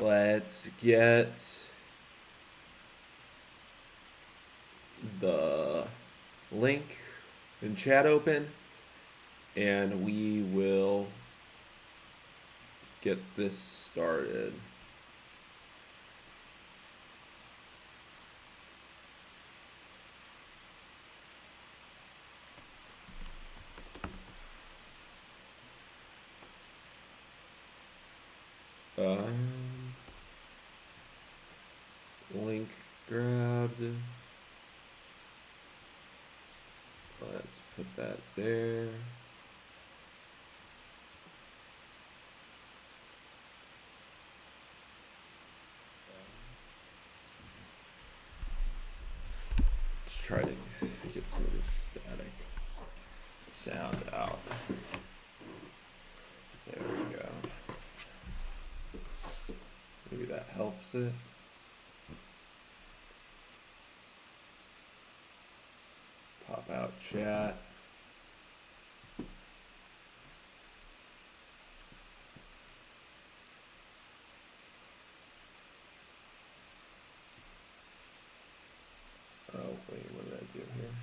Let's get the link in chat open, and we will get this started. Link grabbed. Let's put that there. Let's try to get some of this static sound out. There we go. Maybe that helps it. Pop out chat. Oh, wait, what did I do here?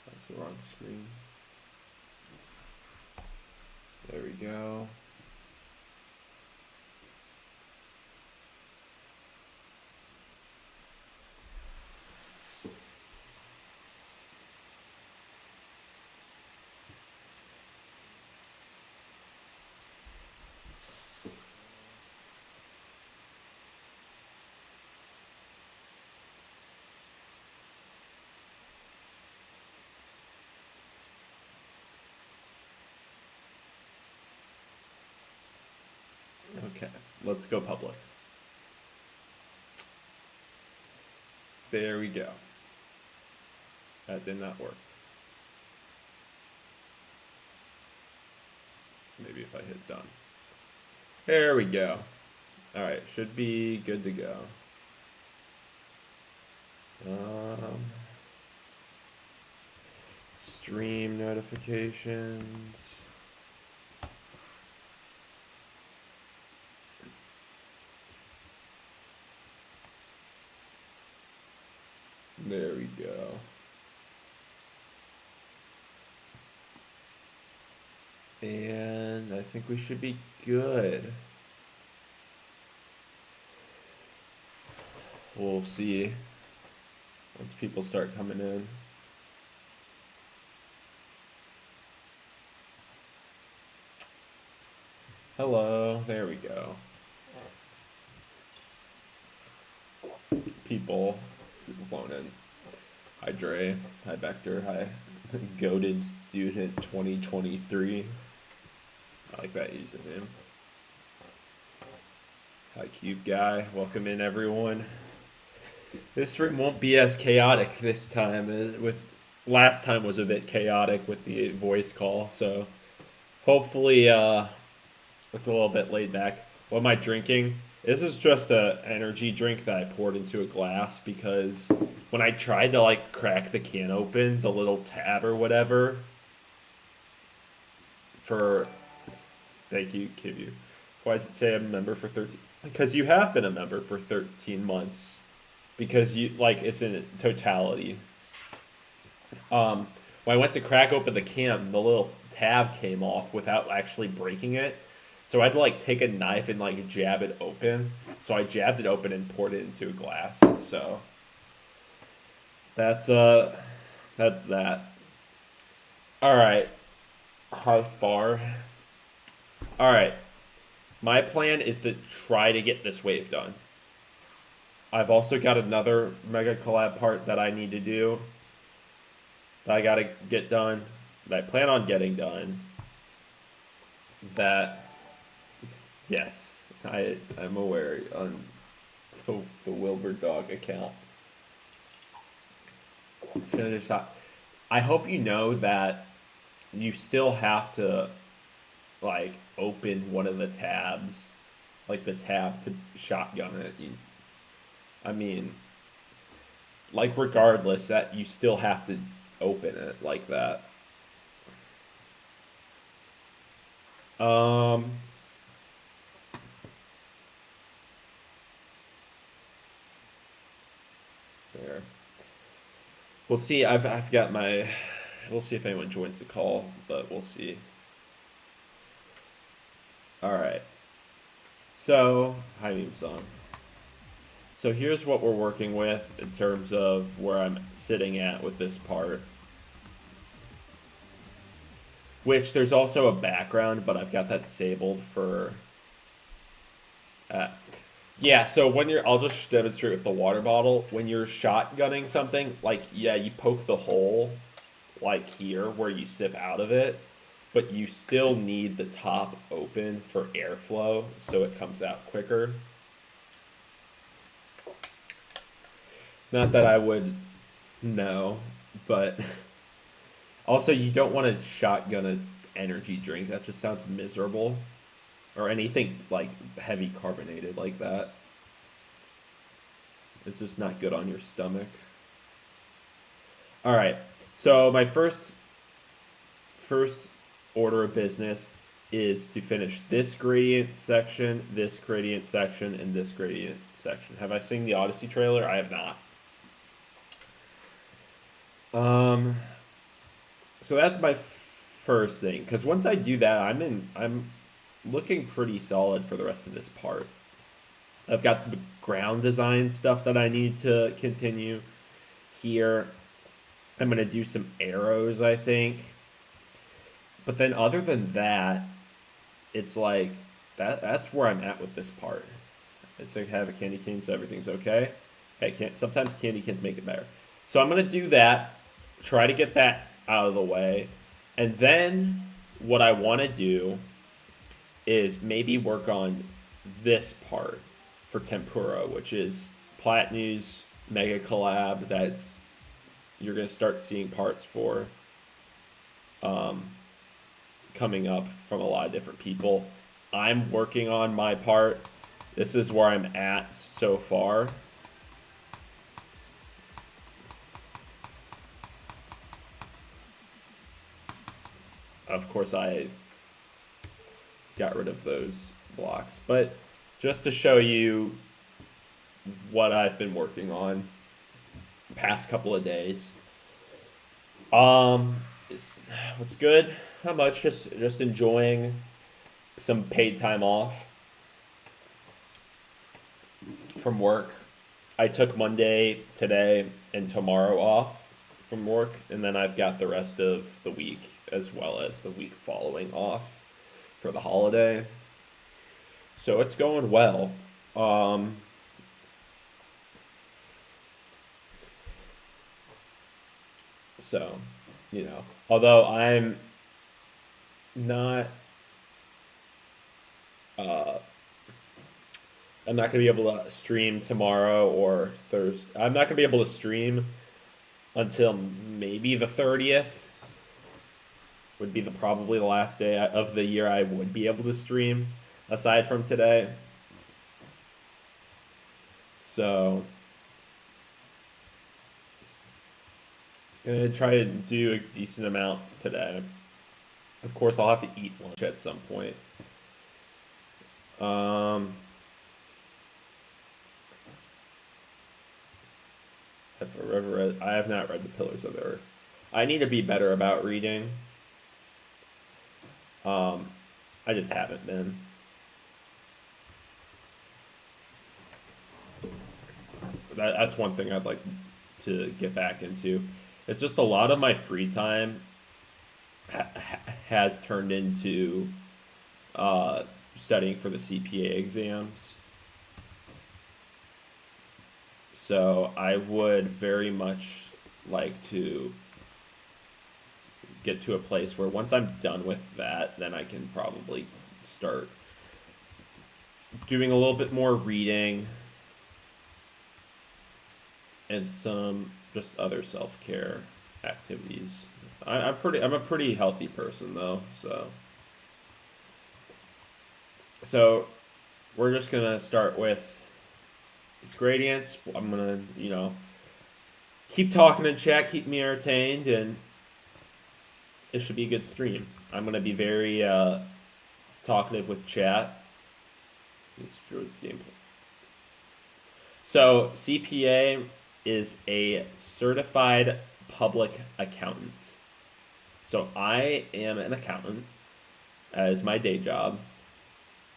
That's the wrong screen. There we go. Okay, let's go public. There we go. That did not work. Maybe if I hit done. There we go. All right, should be good to go. Stream notifications. There we go. And I think we should be good. We'll see once people start coming in. Hello, there we go. People flown in. Hi Dre, hi Vector, hi Goated Student 2023. I like that username. Hi Cube Guy, welcome in everyone. This stream won't be as chaotic this time. With last time was a bit chaotic with the voice call, so hopefully it's a little bit laid back. What am I drinking? This is just a energy drink that I poured into a glass because when I tried to like crack the can open, the little tab or whatever for thank you, Kivu. Why does it say I'm a member for 13? Because you have been a member for 13 months. Because you like it's in totality. When I went to crack open the can, the little tab came off without actually breaking it. So I had to like take a knife and like jab it open. So I jabbed it open and poured it into a glass. So that's that. All right. How far? All right. My plan is to try to get this wave done. I've also got another mega collab part that I need to do. That I gotta get done. That I plan on getting done. That yes, I'm aware on the Wilbur Dog account. I hope you know that you still have to like open one of the tabs, like the tab to shotgun it. I mean, like regardless, that you still have to open it like that. We'll see. I've got my. We'll see if anyone joins the call, but we'll see. All right. So hi, Meme-san. So here's what we're working with in terms of where I'm sitting at with this part. Which there's also a background, but I've got that disabled for. Yeah, so when you're, I'll just demonstrate with the water bottle. When you're shotgunning something, like, yeah, you poke the hole, like here, where you sip out of it, but you still need the top open for airflow, so it comes out quicker. Not that I would know, but also you don't want to shotgun an energy drink. That just sounds miserable. Or anything like heavy carbonated like that. It's just not good on your stomach. All right. So my first order of business is to finish this gradient section, and this gradient section. Have I seen the Odyssey trailer? I have not. So that's my first thing, because once I do that, I'm looking pretty solid for the rest of this part. I've got some ground design stuff that I need to continue here. I'm gonna do some arrows, I think. But then other than that, it's like that's where I'm at with this part. It's like have a candy cane so everything's okay. Hey, sometimes candy canes make it better. So I'm gonna do that, try to get that out of the way, and then what I want to do is maybe work on this part for Tempura, which is Platnew's mega collab. That's you're gonna start seeing parts for coming up from a lot of different people. I'm working on my part. This is where I'm at so far. Of course, I got rid of those blocks, but just to show you what I've been working on the past couple of days. What's good? How much? Just enjoying some paid time off from work. I took Monday, today, and tomorrow off from work, and then I've got the rest of the week as well as the week following off for the holiday. So it's going well. So, although not, uh, I'm not gonna be able to stream tomorrow or Thursday. I'm not gonna be able to stream until maybe the 30th. Would be probably the last day of the year I would be able to stream, aside from today. So, I'm gonna try to do a decent amount today. Of course, I'll have to eat lunch at some point. I have not read The Pillars of the Earth. I need to be better about reading. I just haven't been. That's one thing I'd like to get back into. It's just a lot of my free time has turned into studying for the CPA exams. So I would very much like to get to a place where once I'm done with that, then I can probably start doing a little bit more reading and some just other self-care activities. I'm a pretty healthy person though, so we're just gonna start with these gradients. I'm gonna, keep talking in chat, keep me entertained, and it should be a good stream. I'm gonna be very talkative with chat. Let's do this gameplay. So CPA is a certified public accountant. So I am an accountant as my day job,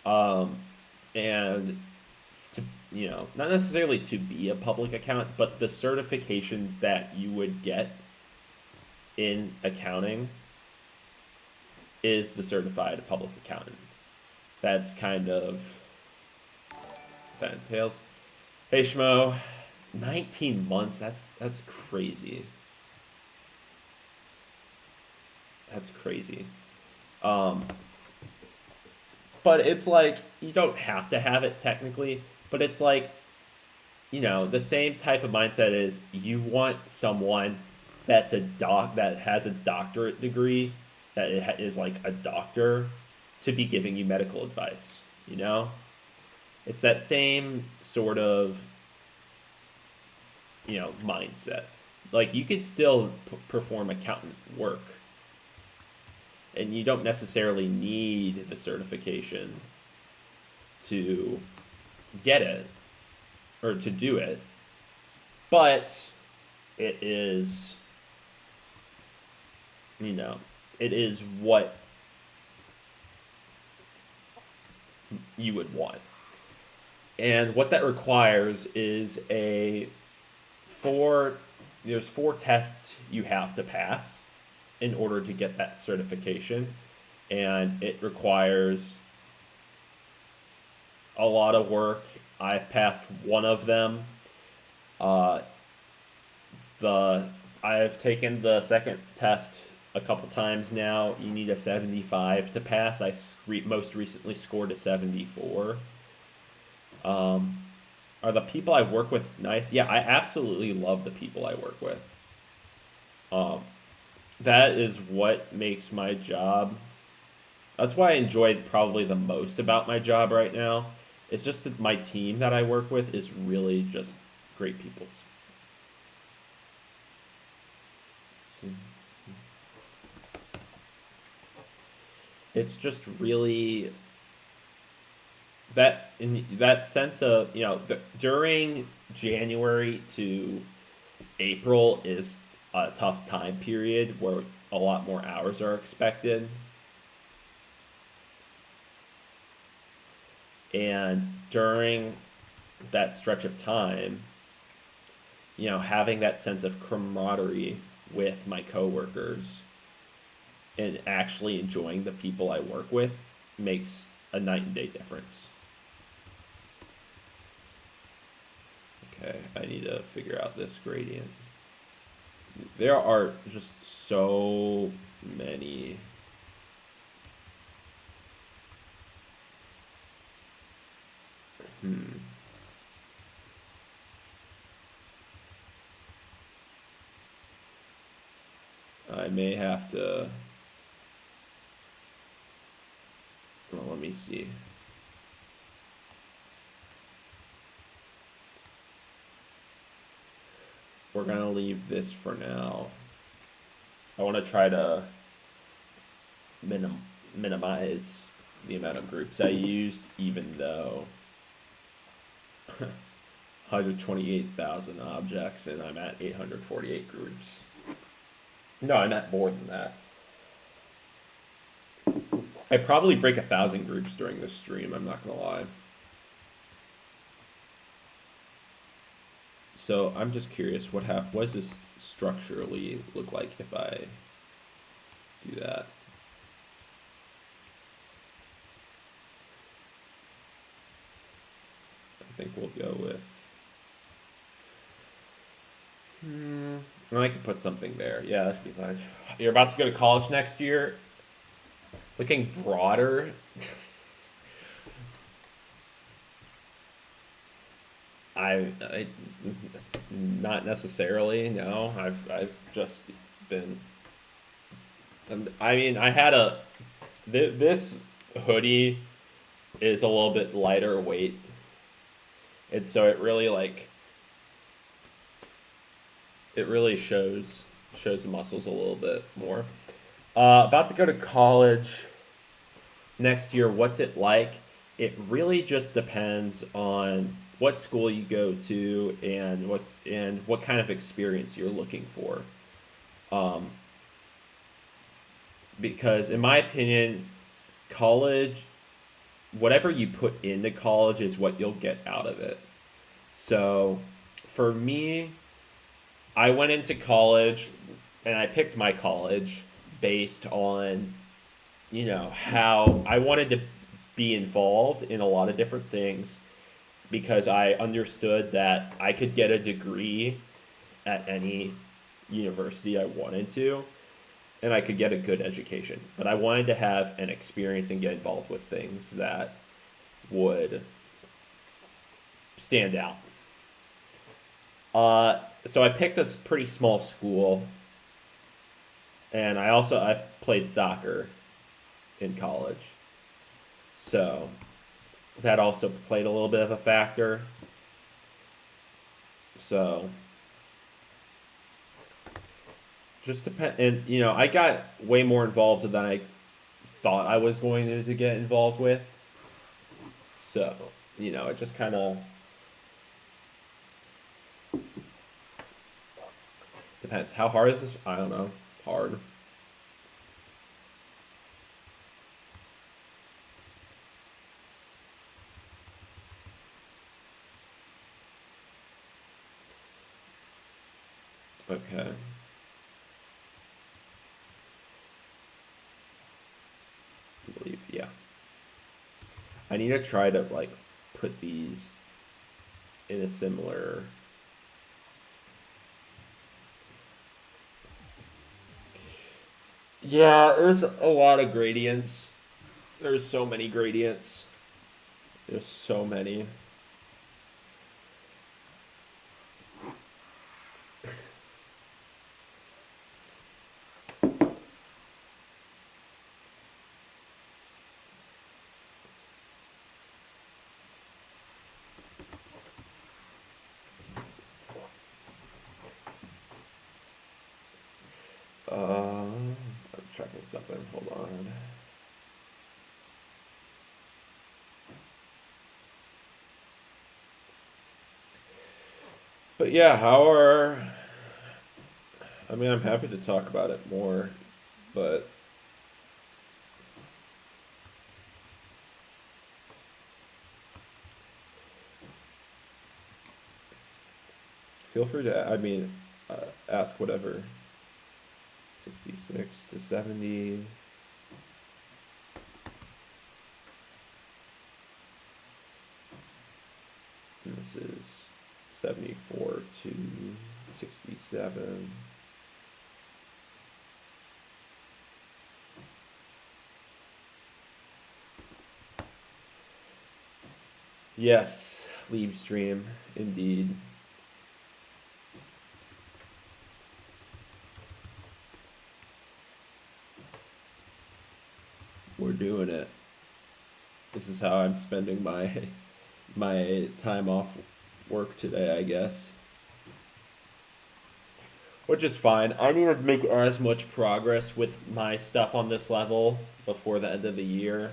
um, and to not necessarily to be a public accountant, but the certification that you would get in accounting is the certified public accountant. That's kind of that entails. Hey Schmo, 19 months. That's crazy. That's crazy. Um, but it's like you don't have to have it technically, but it's like the same type of mindset is you want someone that has a doctorate degree is like a doctor to be giving you medical advice. It's that same sort of mindset. Like you could still perform accountant work, and you don't necessarily need the certification to get it or to do it, but it is it is what you would want. And what that requires is there's 4 tests you have to pass in order to get that certification, and it requires a lot of work. I've passed one of them. I've taken the second test a couple times now. You need a 75 to pass. I most recently scored a 74. Are the people I work with nice? Yeah, I absolutely love the people I work with. That is what makes my job. That's why I enjoy probably the most about my job right now. It's just that my team that I work with is really just great people. It's just really that in that sense of during January to April is a tough time period where a lot more hours are expected, and during that stretch of time, having that sense of camaraderie with my coworkers and actually enjoying the people I work with makes a night and day difference. Okay, I need to figure out this gradient. There are just so many. I may have to. Well, let me see. We're gonna leave this for now. I want to try to minimize the amount of groups I used, even though 128,000 objects and I'm at 848 groups. No, I'm at more than that. I probably break 1,000 groups during this stream, I'm not gonna lie. So I'm just curious, what does this structurally look like if I do that? I think we'll go with. I could put something there. Yeah, that should be fine. You're about to go to college next year. Looking broader. I not necessarily. No, I've just been. I mean, I had this hoodie is a little bit lighter weight, and so it really shows the muscles a little bit more. About to go to college next year. What's it like? It really just depends on what school you go to and what kind of experience you're looking for. Um, because in my opinion, college, whatever you put into college is what you'll get out of it. So for me, I went into college and I picked my college based on, how I wanted to be involved in a lot of different things because I understood that I could get a degree at any university I wanted to and I could get a good education. But I wanted to have an experience and get involved with things that would stand out. So I picked a pretty small school, and I played soccer in college, so that also played a little bit of a factor. So just depend, and I got way more involved than I thought I was going to get involved with. So it just kind of depends. How hard is this? I don't know. Hard. Okay. I believe, yeah. I need to try to like put these in a similar. Yeah, there's a lot of gradients. There's so many gradients. There's so many. I'm checking something. Hold on. But yeah, I mean, I'm happy to talk about it more, but feel free to, I mean, ask whatever. 66 to 70. And this is 74 to 67. Yes, leave stream, indeed. We're doing it. This is how I'm spending my time off work today, I guess. Which is fine. I need to make as much progress with my stuff on this level before the end of the year.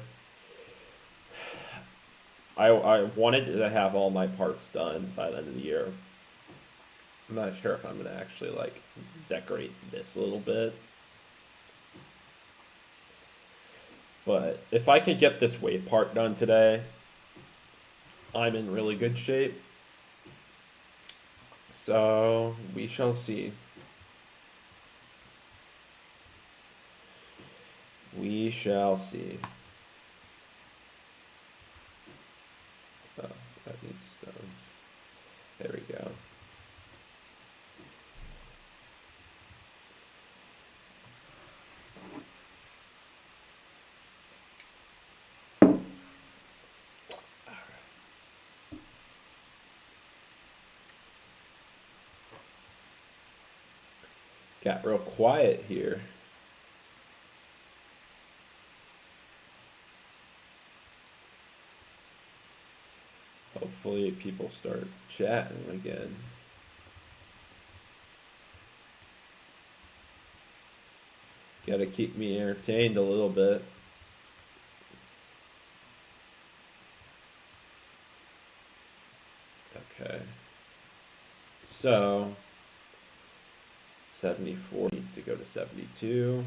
I wanted to have all my parts done by the end of the year. I'm not sure if I'm gonna actually like decorate this a little bit. But if I could get this wave part done today, I'm in really good shape. So we shall see. We shall see. Oh, that needs stones. There we go. Got real quiet here. Hopefully people start chatting again. Gotta keep me entertained a little bit. Okay. So 74 needs to go to 72.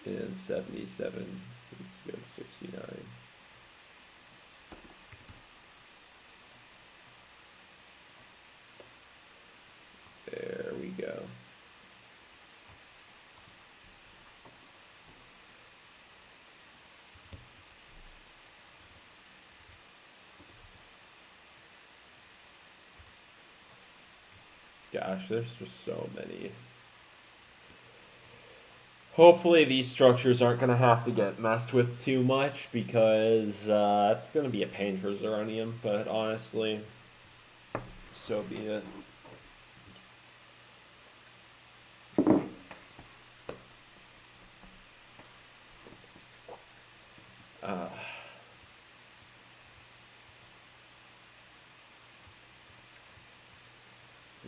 And 77 needs to go to 69. There we go. Gosh, there's just so many. Hopefully these structures aren't going to have to get messed with too much, because it's going to be a pain for Zeronium, but honestly, so be it.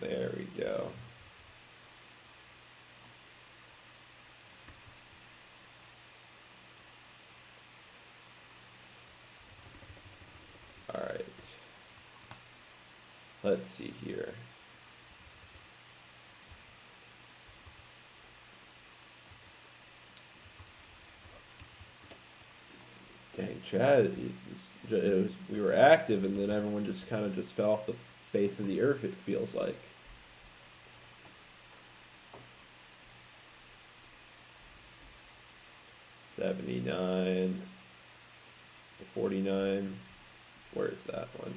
There we go. All right. Let's see here. Dang, Chad, we were active, and then everyone just kind of just fell off the face of the earth, it feels like. $79, $49. Where is that one?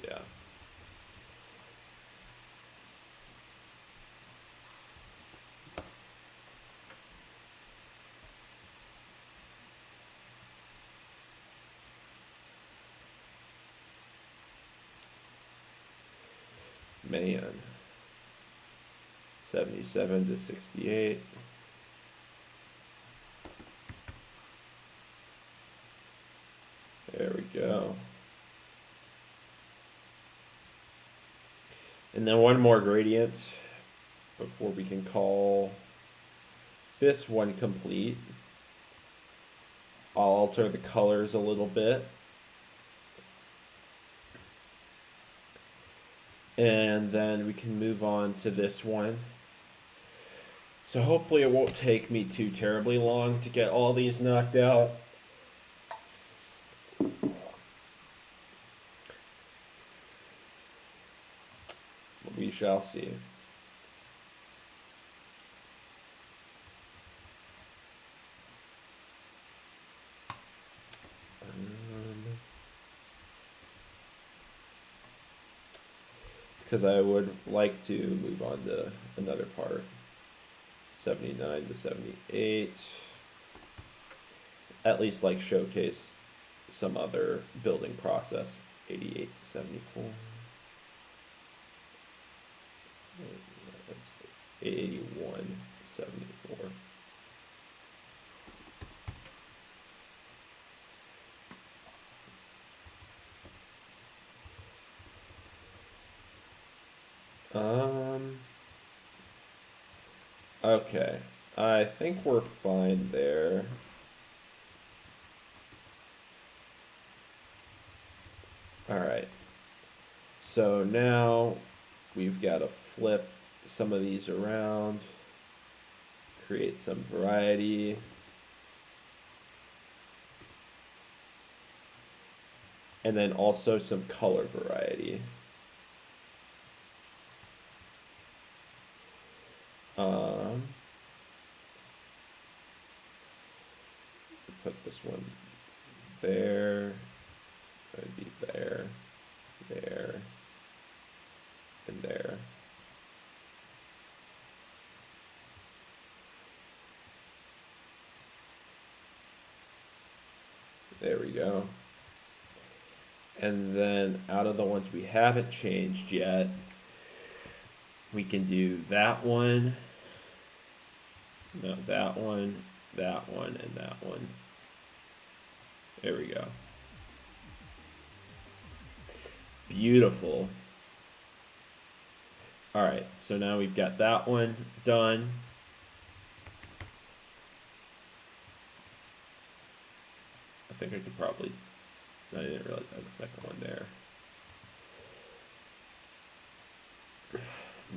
Yeah. Man. 77 to 68. There we go. And then one more gradient before we can call this one complete. I'll alter the colors a little bit. And then we can move on to this one. So hopefully it won't take me too terribly long to get all these knocked out. We shall see. Because I would like to move on to another part. 79 to 78. At least like showcase some other building process. 88 to 74. 81 to 74. Okay, I think we're fine there. All right, so now we've got to flip some of these around, create some variety. And then also some color variety. Put this one there, maybe there, there, and there. There we go. And then out of the ones we haven't changed yet, we can do that one, no, that one, and that one. There we go. Beautiful. All right, so now we've got that one done. I think I could probably I didn't realize I had the second one there.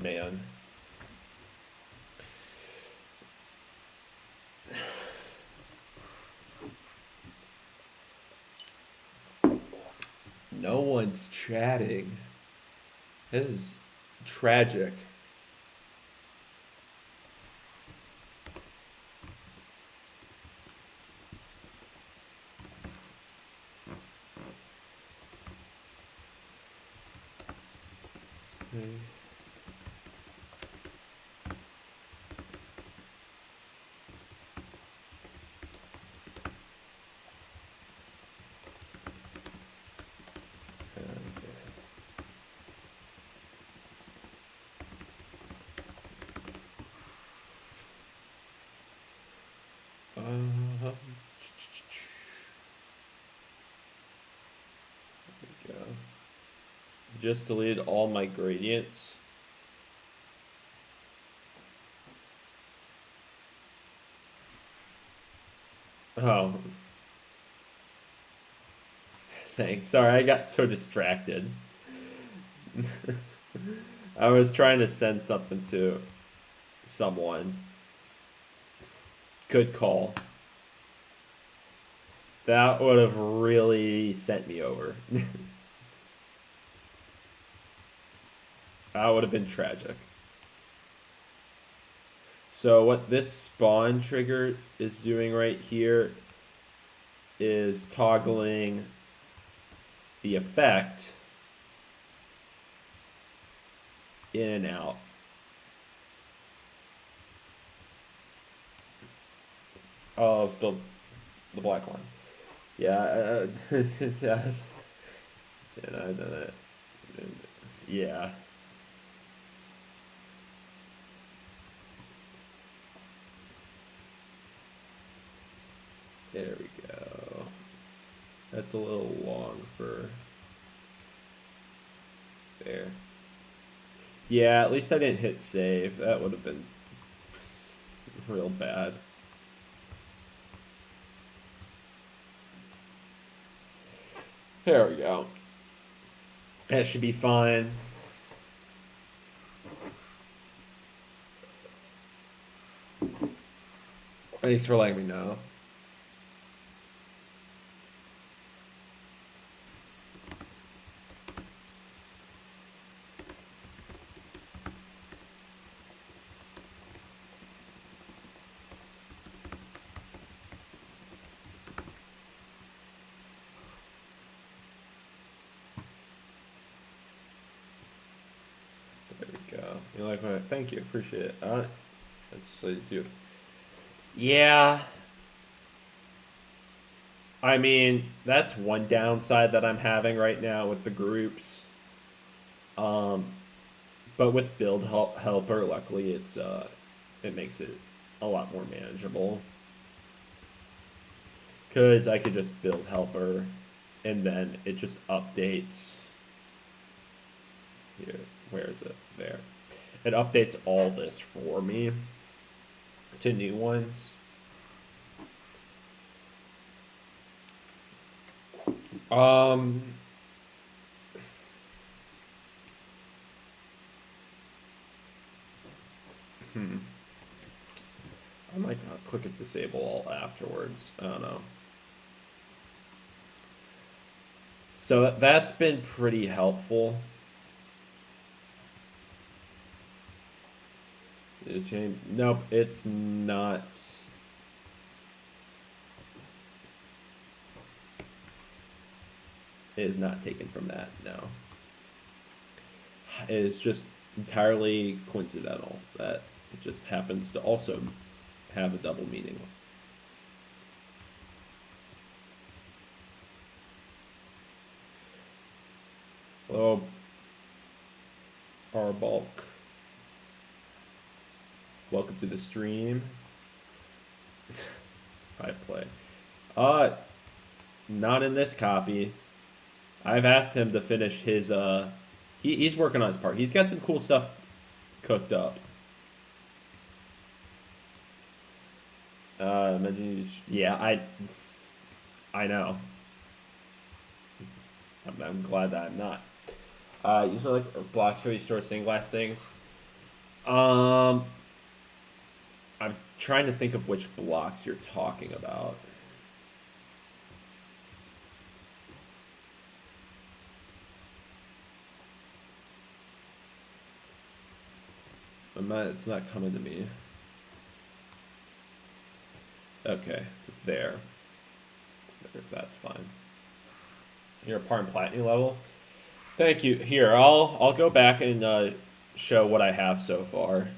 Man. No one's chatting. This is tragic. Okay. There we go. Just deleted all my gradients. Oh. Thanks. Sorry, I got so distracted. I was trying to send something to someone. Good call. That would have really sent me over. That would have been tragic. So what this spawn trigger is doing right here is toggling the effect in and out. Of the black one. Yeah, yes. And I done it. Yeah. There we go. That's a little long for there. Yeah, at least I didn't hit save. That would have been real bad. There we go. That should be fine. Thanks for letting me know. There we go. You like what? Thank you. Appreciate it. That's do. Yeah. I mean, that's one downside that I'm having right now with the groups. But with build helper, luckily it makes it a lot more manageable. Because I could just build helper, and then it just updates. Here, where is it? There. It updates all this for me to new ones. I might not click it disable all afterwards. I don't know. So that's been pretty helpful. Nope, it's not. It is not taken from that, no. It is just entirely coincidental that it just happens to also have a double meaning. Hello, our bulk. Welcome to the stream. I play. Not in this copy. I've asked him to finish his he's working on his part. He's got some cool stuff cooked up. Yeah, I know. I'm glad that I'm not. Usually like blocks for these sort of stained glass things. I'm trying to think of which blocks you're talking about. It's not coming to me. Okay, there. That's fine. You're a part in platinum level. Thank you. Here, I'll go back and show what I have so far.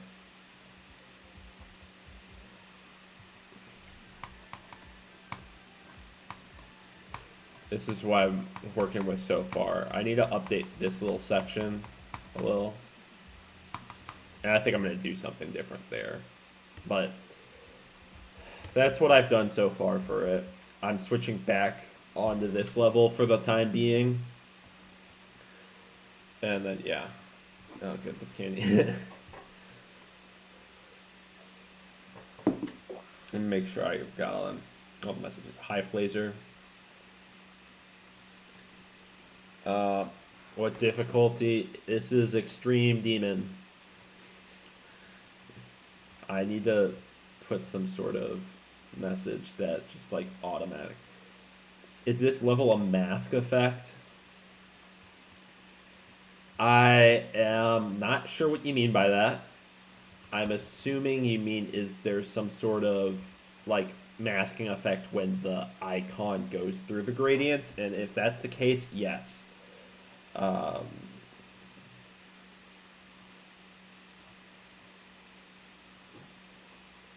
This is what I'm working with so far. I need to update this little section a little. And I think I'm going to do something different there. But that's what I've done so far for it. I'm switching back onto this level for the time being. And then, yeah. Oh, good, this candy. And make sure I got all the messages. Hi, Flazer. What difficulty? This is Extreme Demon. I need to put some sort of message that just like automatic. Is this level a mask effect? I am not sure what you mean by that. I'm assuming you mean is there some sort of like masking effect when the icon goes through the gradients, and if that's the case, yes.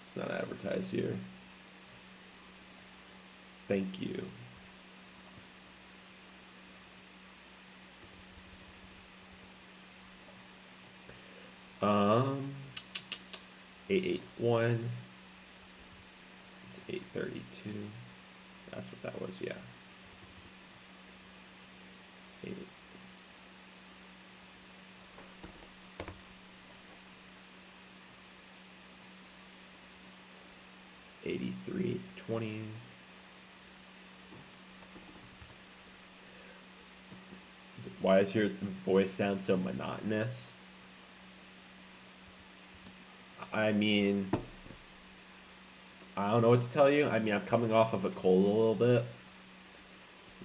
It's not advertised here. Thank you. Um, 881 to 832. That's what that was, yeah. 8. $83 to 20. Why is your voice sound so monotonous? I mean, I don't know what to tell you. I mean, I'm coming off of a cold a little bit,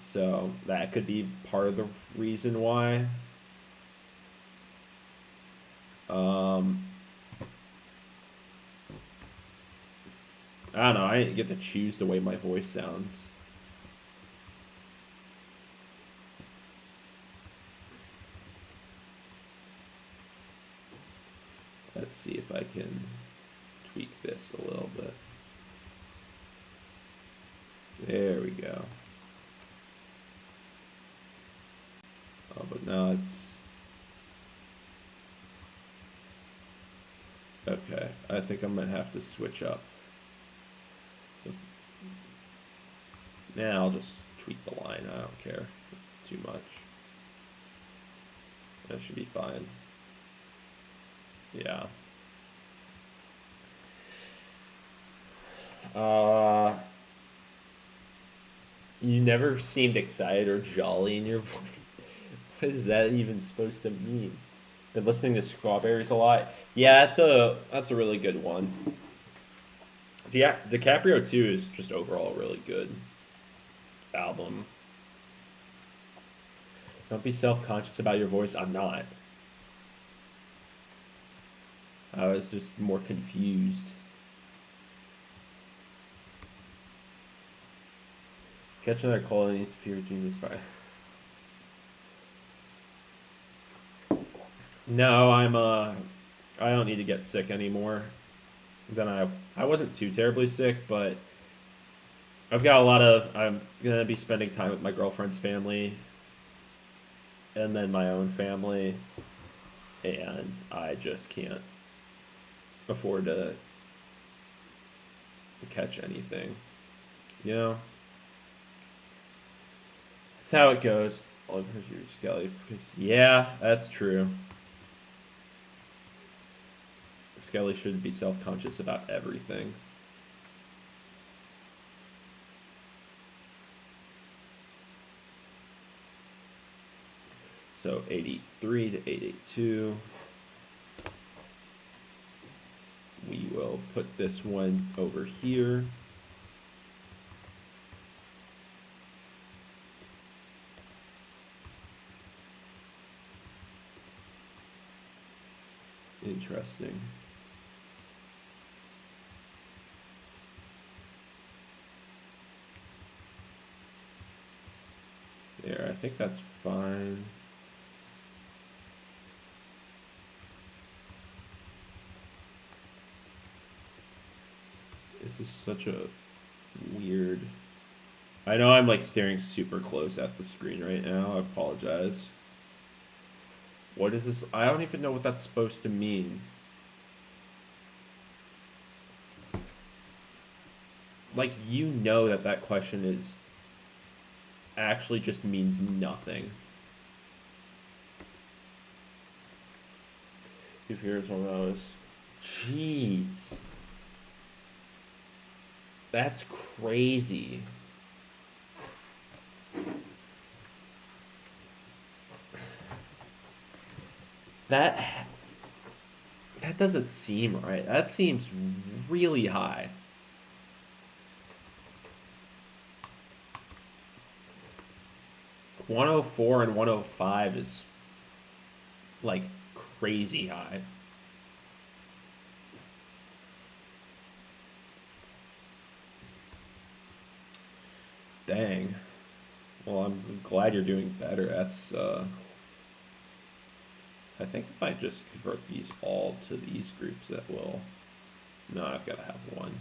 so that could be part of the reason why. I don't know. I didn't get to choose the way my voice sounds. Let's see if I can tweak this a little bit. There we go. Oh, but now it's... Okay, I think I might have to switch up. Yeah, I'll just tweak the line. I don't care too much. That should be fine. Yeah. You never seemed excited or jolly in your voice. What is that even supposed to mean? Been listening to Strawberries a lot. Yeah, that's a really good one. Yeah, DiCaprio 2 is just overall a really good album. Don't be self-conscious about your voice. I'm not. I was just more confused. Catch another cold and needs to fear genius by. No, I don't need to get sick anymore. Then I wasn't too terribly sick, but I'm gonna be spending time with my girlfriend's family and then my own family, and I just can't afford to catch anything. You know? That's how it goes. Oh, here's your Skelly, because yeah, that's true. Skelly should be self-conscious about everything. So 883 to 882. We will put this one over here. Interesting. There, I think that's fine. This is such a weird... I know I'm like staring super close at the screen right now. I apologize. What is this? I don't even know what that's supposed to mean. Like, you know that that question is actually just means nothing. If here's one of those. Jeez. That's crazy. That doesn't seem right. That seems really high. $104 and $105 is like crazy high. Dang. Well, I'm glad you're doing better. That's I think if I just convert these all to these groups, that will... No, I've got to have one.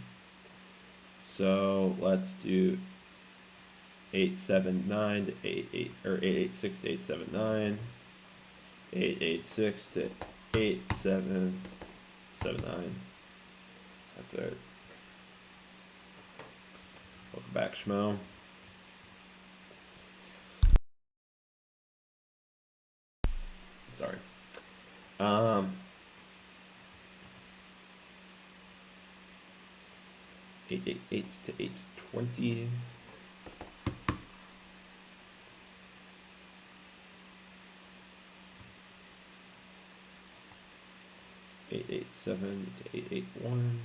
So let's do 879 to 88, or 886 to 879, 886 to 8779. That's it. Welcome back, Schmo. Sorry. 888 to 820. 887 to 881.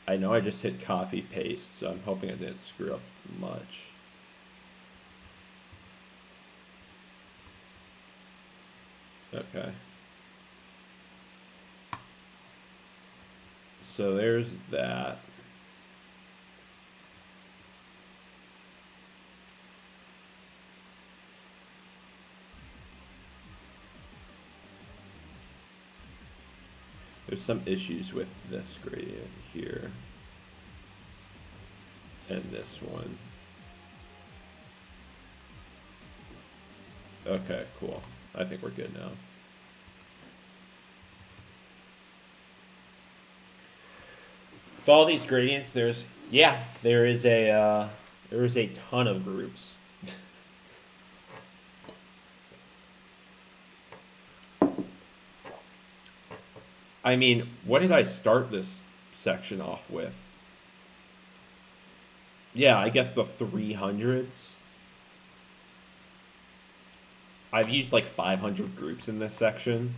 I know I just hit copy paste, so I'm hoping I didn't screw up much. Okay. So there's that. There's some issues with this gradient here. And this one. Okay, cool. I think we're good now. With all these gradients, there is a ton of groups. I mean, what did I start this section off with? Yeah, I guess the 300s. I've used like 500 groups in this section.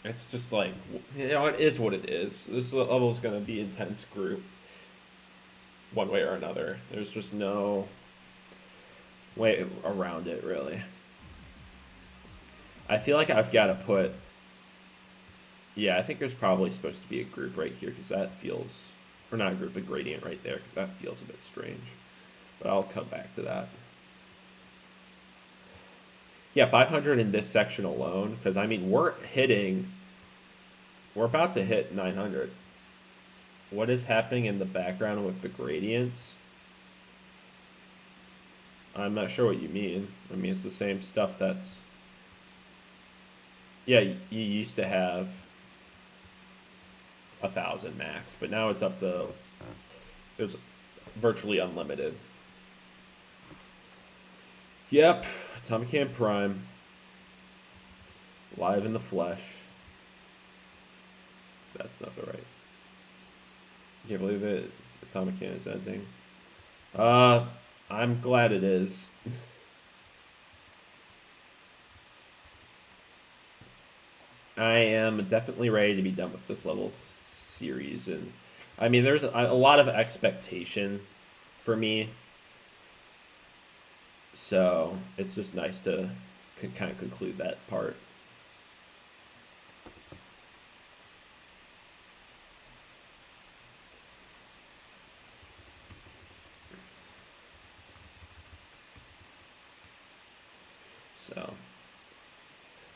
It's just like, you know, it is what it is. This level is going to be intense group one way or another. There's just no way around it, really. I feel like I've got to put... Yeah, I think there's probably supposed to be a group right here, because that feels... Or not a group, a gradient right there, because that feels a bit strange. But I'll come back to that. Yeah, 500 in this section alone, because, I mean, we're about to hit 900. What is happening in the background with the gradients? I'm not sure what you mean. I mean, it's the same stuff that's... Yeah, you used to have 1,000 max, but now it's up to... It's virtually unlimited. Yep, Atomic Hand Prime. Live in the flesh. That's not the right. Can't believe it. Atomic Cannon is ending. I'm glad it is. I am definitely ready to be done with this level series, and I mean, there's a lot of expectation for me, so it's just nice to kind of conclude that part. So,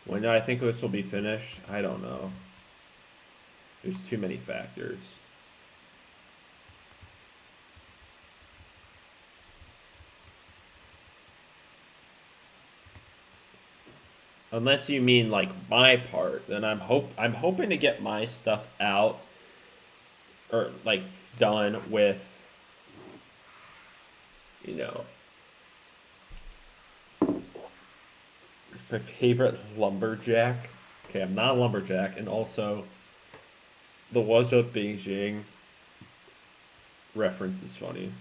when do I think this will be finished? I don't know. There's too many factors. Unless you mean like my part, then I'm hoping to get my stuff out or like done with, you know, my favorite lumberjack. Okay, I'm not a lumberjack, and also the Was Up Beijing reference is funny.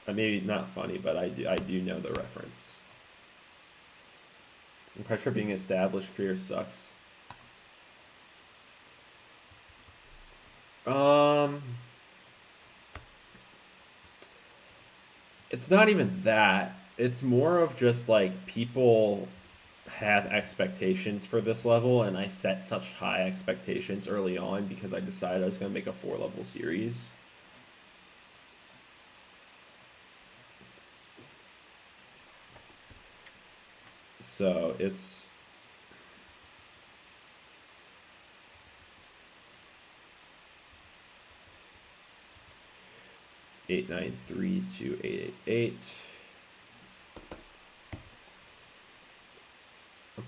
Maybe not funny, but I do know the reference. And pressure being established career sucks. It's not even that. It's more of just like people have expectations for this level, and I set such high expectations early on because I decided I was going to make a 4-level series. So it's 8932888.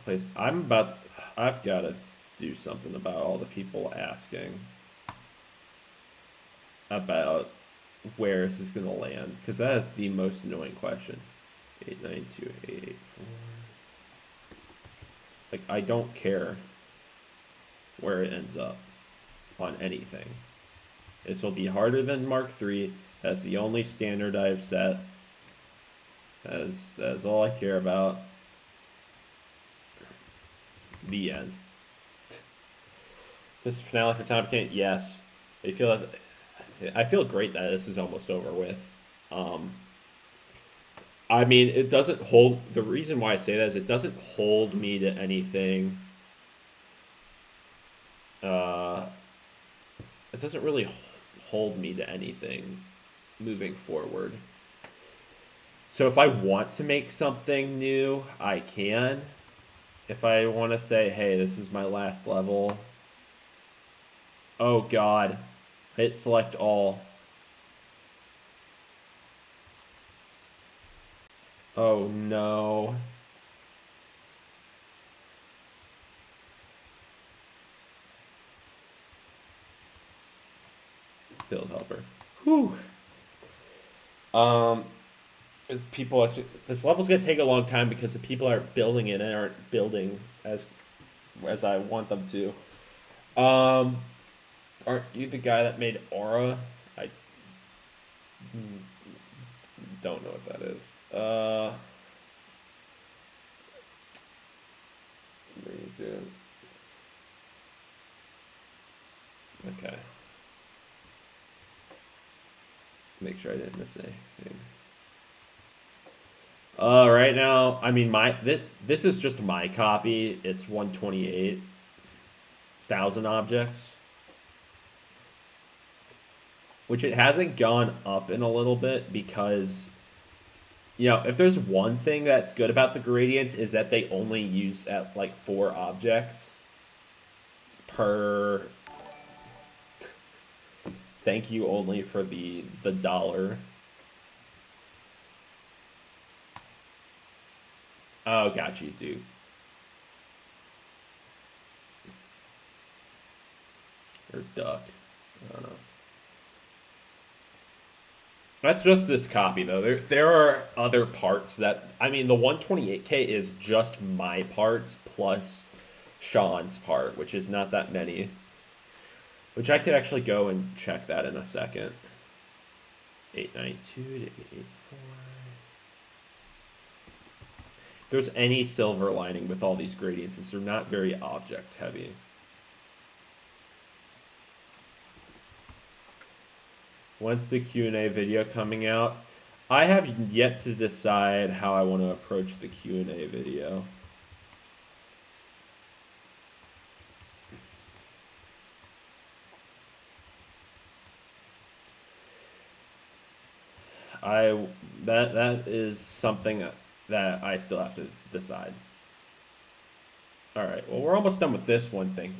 Place. I've got to do something about all the people asking about where this is going to land, because that is the most annoying question. 8928884. Like, I don't care where it ends up on anything. This will be harder than Mark III. That's the only standard I've set. That's all I care about. The end. Is this the finale for Tom Kent? Yes. I feel great that this is almost over with. I mean, it doesn't hold. The reason why I say that is it doesn't hold me to anything. It doesn't really hold me to anything moving forward. So if I want to make something new, I can. If I want to say, hey, this is my last level. Oh god. Hit select all. Oh no. Build helper. Whew. People, this level's gonna take a long time because the people are building it and aren't building as I want them to. Aren't you the guy that made Aura? I don't know what that is. Okay. Make sure I didn't miss anything. Right now, I mean, this is just my copy. It's 128,000 objects, which it hasn't gone up in a little bit because, you know, if there's one thing that's good about the gradients is that they only use at like 4 objects per. Thank you only for the dollar. Oh, got you, dude. Or duck. I don't know. That's just this copy, though. There are other parts that... I mean, the 128K is just my parts plus Sean's part, which is not that many. Which I could actually go and check that in a second. 892 to 884. If there's any silver lining with all these gradients is they're not very object heavy. When's the Q&A video coming out? I have yet to decide how I want to approach the Q&A video. That is something that I still have to decide. All right, well, we're almost done with this one thing.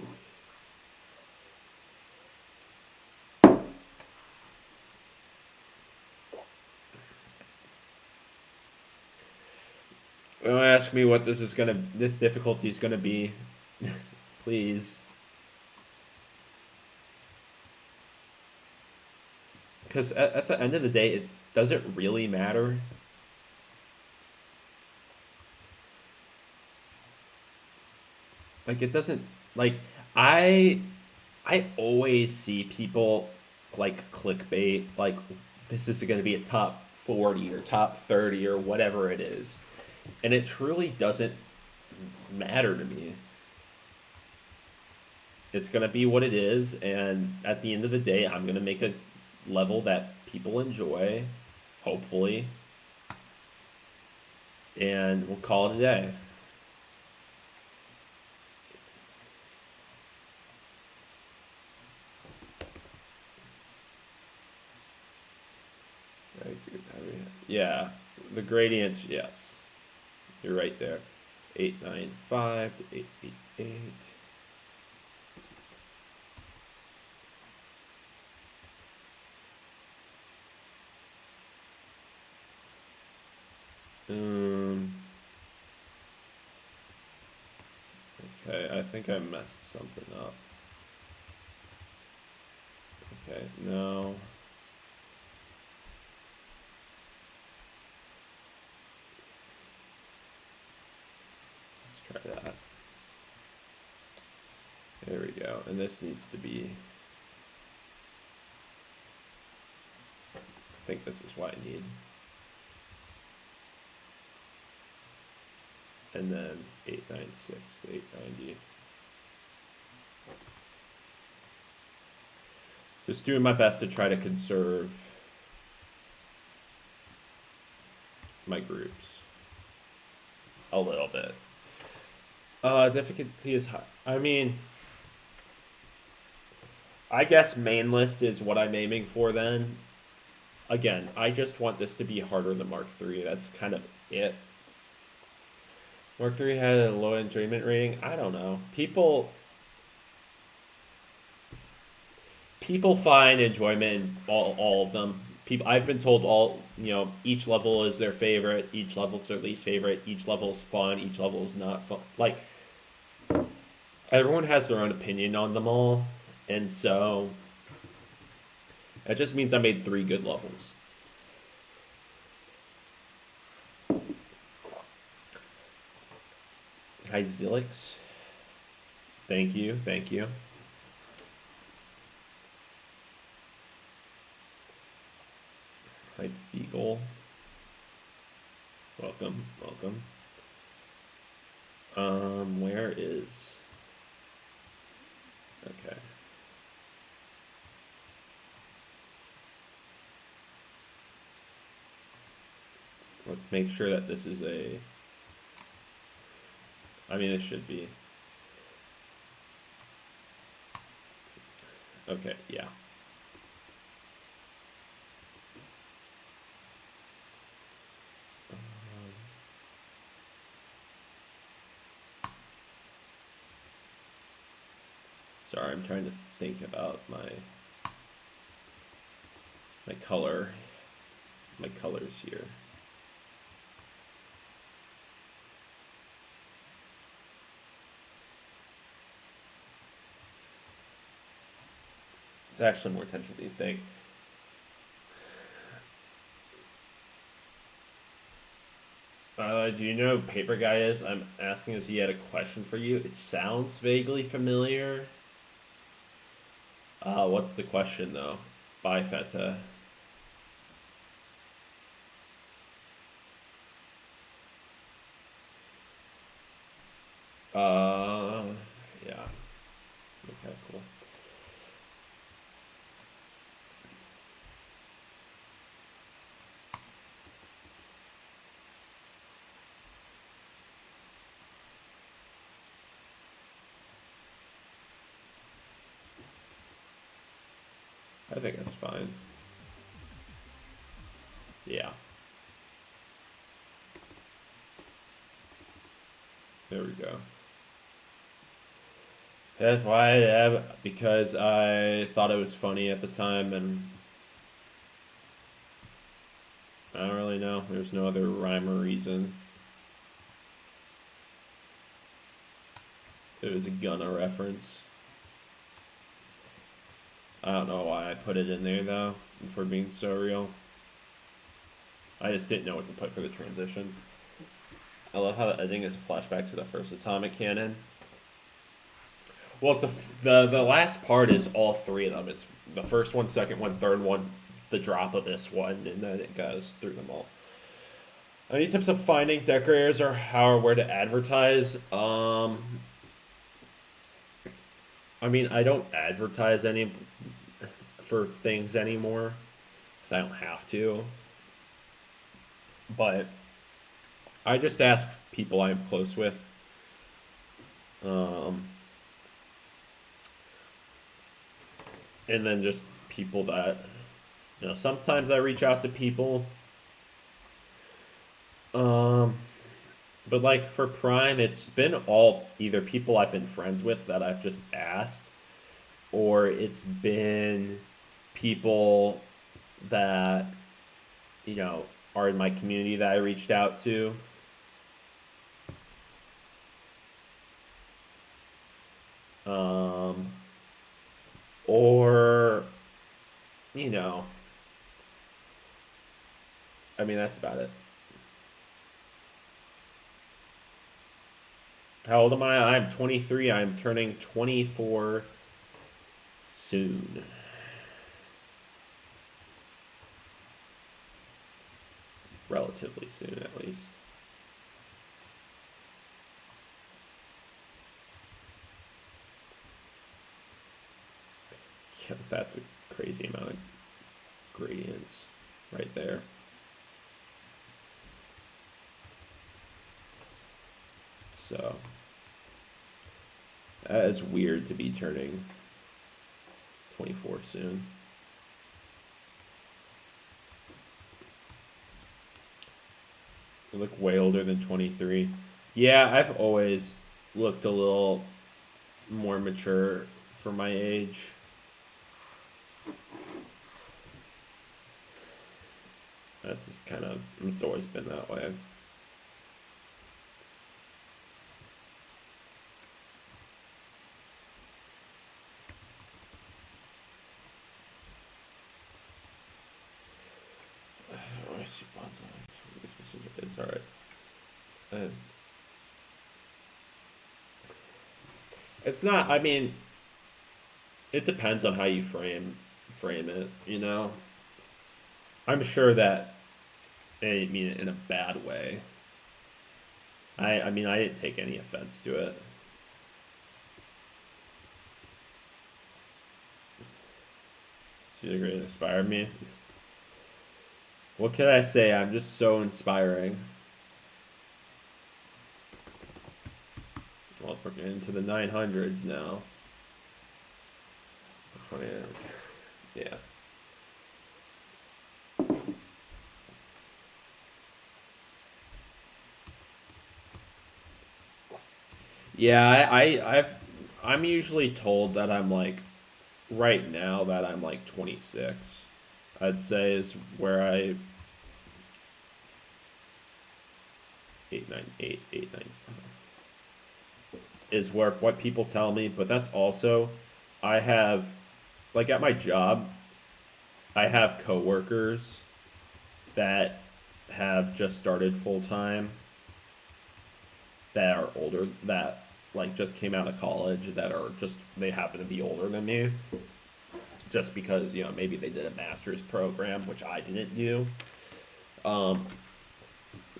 Don't ask me what this difficulty is gonna be, please. Because at the end of the day, it doesn't really matter. Like, it doesn't, like, I always see people, like, clickbait, like, this is going to be a top 40 or top 30 or whatever it is. And it truly doesn't matter to me. It's going to be what it is, and at the end of the day, I'm going to make a level that people enjoy, hopefully, and we'll call it a day. Yeah, the gradients, yes. You're right there. 895 to 888. Okay, I think I messed something up. Okay, no. Let's try that. There we go. And this needs to be... I think this is what I need. And then 896 to 890. Just doing my best to try to conserve my groups a little bit. Difficulty is high. I mean, I guess main list is what I'm aiming for then. Again, I just want this to be harder than Mark III. That's kind of it. Mark III had a low enjoyment rating. I don't know. People find enjoyment in all of them. I've been told each level is their favorite, each level's their least favorite, each level is fun, each level is not fun. Like, everyone has their own opinion on them all, and so that just means I made 3 good levels. Hi, Zilix. Thank you, thank you. Hi, Beagle. Welcome, welcome. Where is... Okay. Let's make sure that this is a... I mean, it should be. Okay, yeah. Sorry, I'm trying to think about my colors here. It's actually more attention than you think. Do you know who Paper Guy is? I'm asking if he had a question for you. It sounds vaguely familiar. What's the question though? Bye, Feta. Uh, yeah. Okay, cool. I think that's fine. Yeah. There we go. That's why I have, because I thought it was funny at the time, and I don't really know. There's no other rhyme or reason. It was a Gunna reference. I don't know why I put it in there though, for being so real. I just didn't know what to put for the transition. I love how the editing is a flashback to the first Atomic Cannon. Well, the last part is all three of them. It's the first one, second one, third one, the drop of this one, and then it goes through them all. Any tips of finding decorators or how or where to advertise? I mean, I don't advertise any for things anymore because I don't have to. But I just ask people I'm close with. Um, and then just people that, sometimes I reach out to people. Um, but like for Prime, it's been all either people I've been friends with that I've just asked, or it's been people that, are in my community that I reached out to. Um, or, you know, I mean, that's about it. How old am I? I'm 23. I'm turning 24 soon. Relatively soon, at least. Yeah, that's a crazy amount of gradients right there. So, that is weird to be turning 24 soon. You look way older than 23. Yeah, I've always looked a little more mature for my age. That's just kind of, it's always been that way. I see bonds on. It's alright. It's not. I mean, it depends on how you frame it. I'm sure that I mean it in a bad way. I mean I didn't take any offense to it. She's great inspired me. What can I say? I'm just so inspiring. Well, we're getting into the 900s now. Yeah. Yeah, I'm usually told that I'm like right now that I'm like 26. I'd say is where I 898 is where what people tell me, but that's also I have like at my job, I have coworkers that have just started full time that are older that like just came out of college that are just they happen to be older than me. just because, you know, maybe they did a master's program, which I didn't do. Um,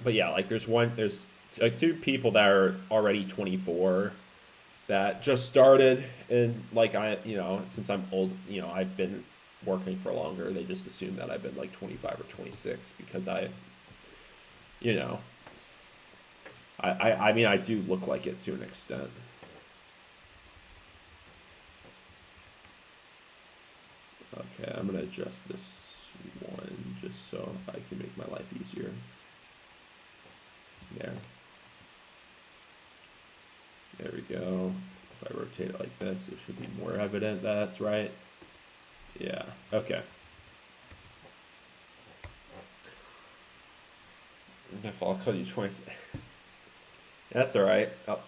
but yeah, like there's like two people that are already 24 that just started, and like you know, since I'm old, you know, I've been working for longer, they just assume that I've been like 25 or 26 because you know, I mean, I do look like it to an extent. Okay, I'm gonna adjust this one just so I can make my life easier. There. There we go. If I rotate it like this, it should be more evident that's right. Yeah, okay. If I'll call you 20. That's alright. Oh.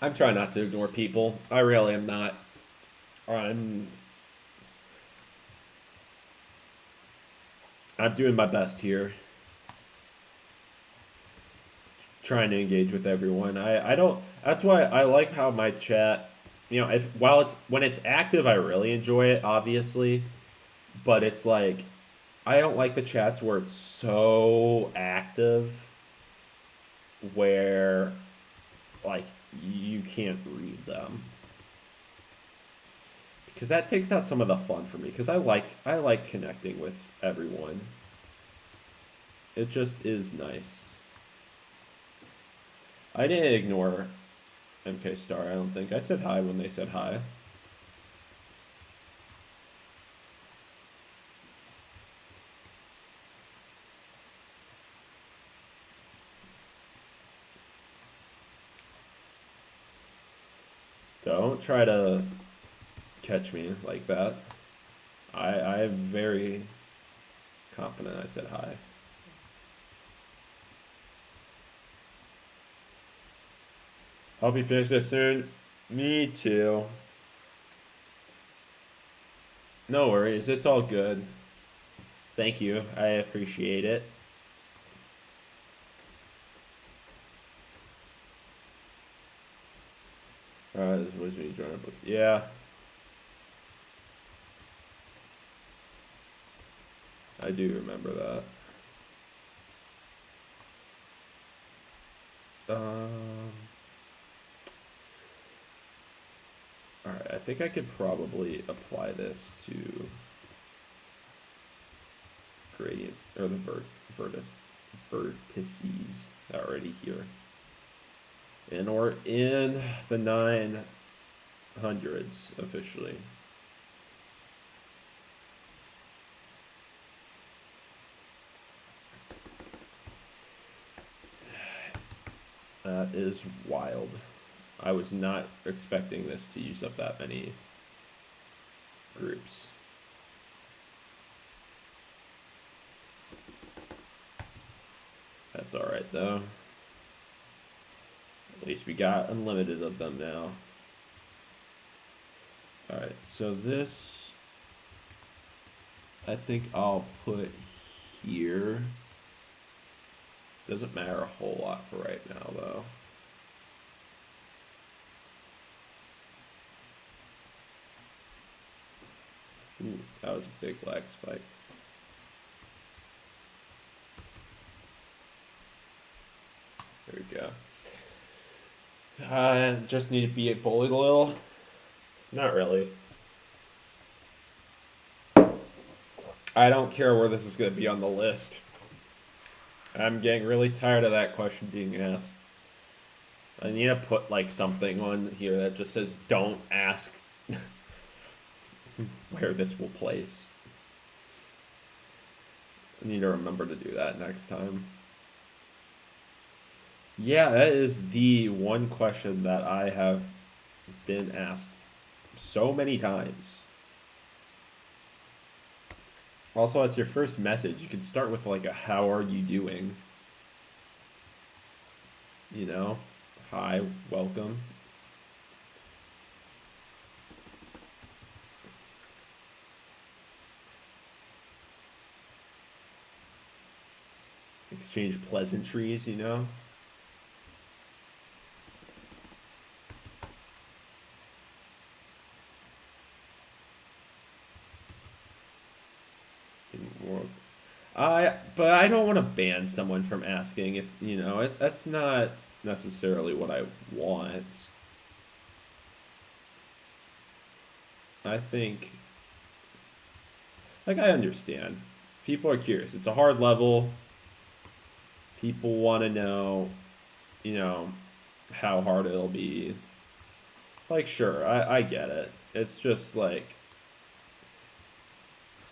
I'm trying not to ignore people. I really am not. I'm doing my best here. Trying to engage with everyone. I don't that's why I like how my chat, you know, if while it's when it's active I really enjoy it, obviously. But it's like I don't like the chats where it's so active where like you can't read them. Because that takes out some of the fun for me. Because I like connecting with everyone. It just is nice. I didn't ignore MK Star, I don't think. I said hi when they said hi. Don't try to catch me like that. I'm very confident I said hi. I'll be finished this soon. Me too. No worries, it's all good. Thank you, I appreciate it. This was me join a book. Yeah. I do remember that. Alright, I think I could probably apply this to gradients, or the vertices that are already here. And we're in the 900s officially. That is wild. I was not expecting this to use up that many groups. That's alright though. At least we got unlimited of them now. Alright, so this I think I'll put here. Doesn't matter a whole lot for right now though. Ooh, that was a big lag spike. There we go. Just need to be bullied a little. Not really. I don't care where this is going to be on the list. I'm getting really tired of that question being asked. I need to put like something on here that just says don't ask where this will place. I need to remember to do that next time. Yeah, that is the one question that I have been asked so many times. Also, it's your first message. You can start with like a how are you doing? You know? Hi, welcome. Exchange pleasantries, you know? But I don't want to ban someone from asking if, that's not necessarily what I want. I think, like, I understand. People are curious. It's a hard level. People want to know, you know, how hard it'll be. Like, sure, I get it. It's just like,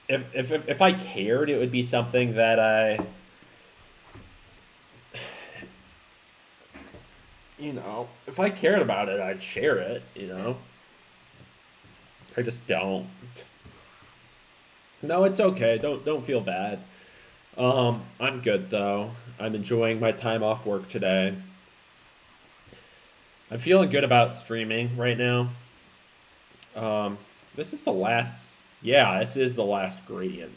if I cared, it would be something that if I cared about it, I'd share it. I just don't. No, it's okay. Don't feel bad. I'm good though. I'm enjoying my time off work today. I'm feeling good about streaming right now. Um, this is the last. Yeah, this is the last gradient.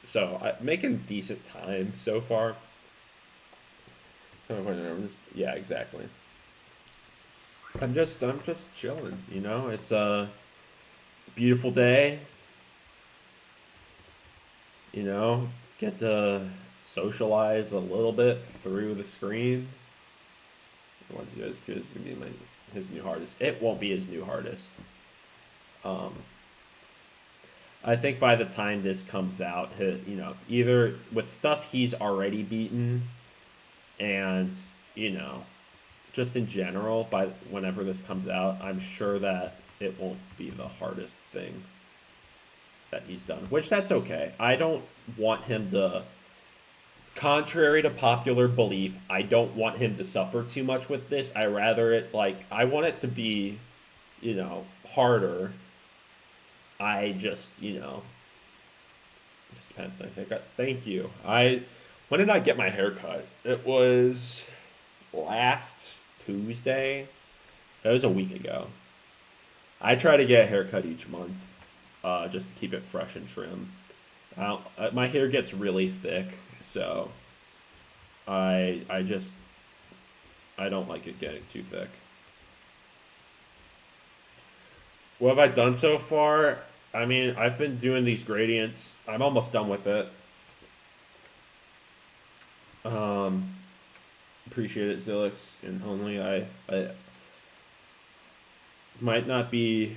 So I'm making decent time so far. Yeah, exactly. I'm just chilling. It's a beautiful day. You know, get to socialize a little bit through the screen. Once you guys could be his new hardest. It won't be his new hardest. Um, I think by the time this comes out, either with stuff he's already beaten, and you know, just in general, by whenever this comes out, I'm sure that it won't be the hardest thing that he's done. Which that's okay. I don't want him to. Contrary to popular belief, I don't want him to suffer too much with this. I want it to be, harder. I just kind of think, thank you. When did I get my hair cut? It was last Tuesday. That was a week ago. I try to get a haircut each month, just to keep it fresh and trim. My hair gets really thick, so I don't like it getting too thick. What have I done so far? I mean, I've been doing these gradients. I'm almost done with it. Um, Appreciate it, Zilix. And only I might not be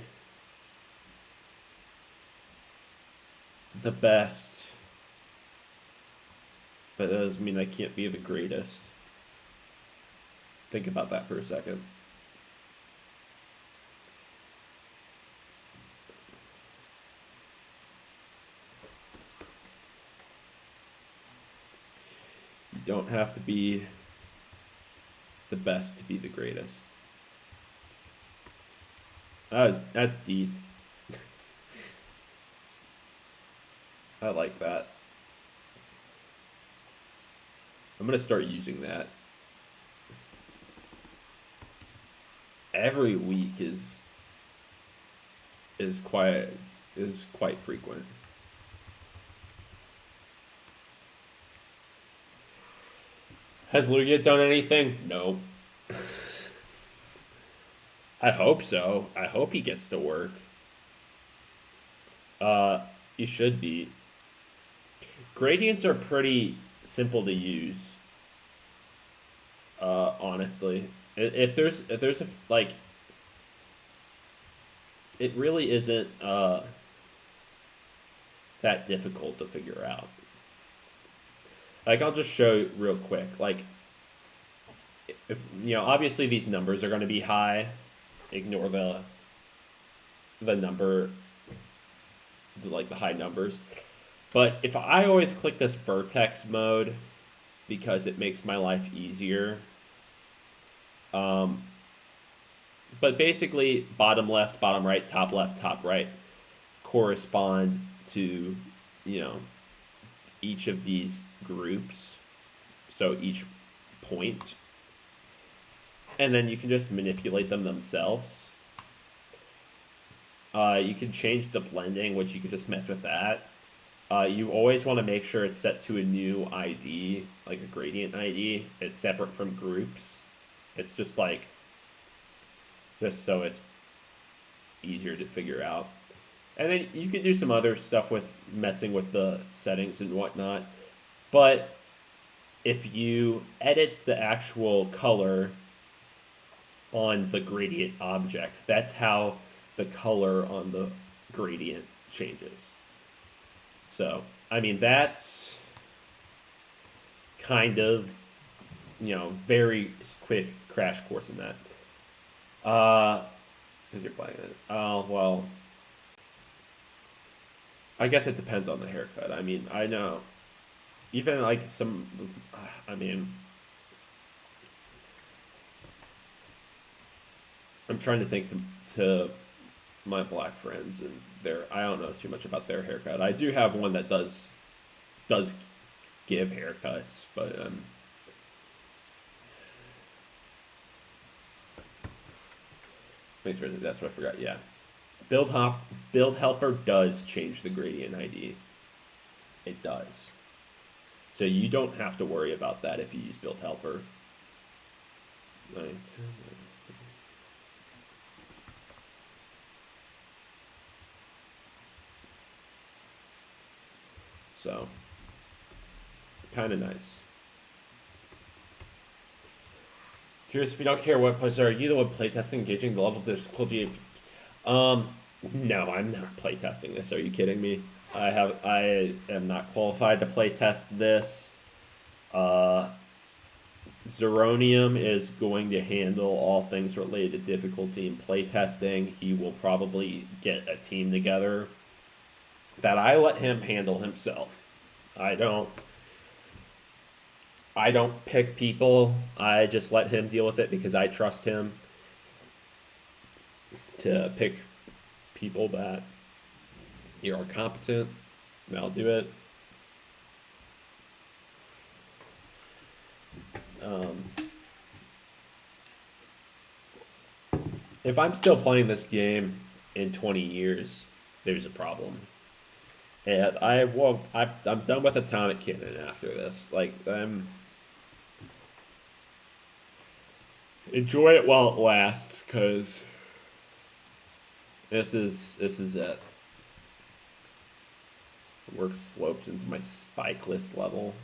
the best, but that doesn't mean I can't be the greatest. Think about that for a second. You don't have to be the best to be the greatest. That's deep. I like that. I'm gonna start using that. Every week is quite frequent. Has Lugia done anything? No. I hope so. I hope he gets to work. He should be. Gradients are pretty simple to use. Honestly, if there's a like, it really isn't that difficult to figure out. Like, I'll just show you real quick. Like, if obviously these numbers are going to be high. Ignore the number, the high numbers. But if I always click this vertex mode because it makes my life easier. Um, but basically, bottom left, bottom right, top right correspond to, you know, each of these groups. So each point. And then you can just manipulate them themselves. You can change the blending, which you can just mess with that. You always want to make sure it's set to a new ID, like a gradient ID. It's separate from groups. It's just so it's easier to figure out. And then you can do some other stuff with messing with the settings and whatnot. But if you edit the actual color on the gradient object, that's how the color on the gradient changes. So, I mean, that's kind of, very quick crash course in that. It's because you're playing it. Oh, well, I guess it depends on the haircut. I mean, I know. Even like some, I mean, I'm trying to think to my black friends and I don't know too much about their haircut. I do have one that does give haircuts, but make sure that's what I forgot. Yeah, build helper does change the gradient ID. It does. So you don't have to worry about that if you use build helper. 9, 10, so, kind of nice. Curious if you don't care what plays are you the one playtesting, engaging the level of difficulty? No, I'm not playtesting this. Are you kidding me? I am not qualified to playtest this. Zeronium is going to handle all things related to difficulty and playtesting. He will probably get a team together that I let him handle himself. I don't pick people. I just let him deal with it because I trust him to pick people that are competent. And I'll do it. If I'm still playing this game in 20 years, there's a problem. And I'm done with Atomic Cannon after this. Like, enjoy it while it lasts, cause this is it. Work slopes into my spikeless level.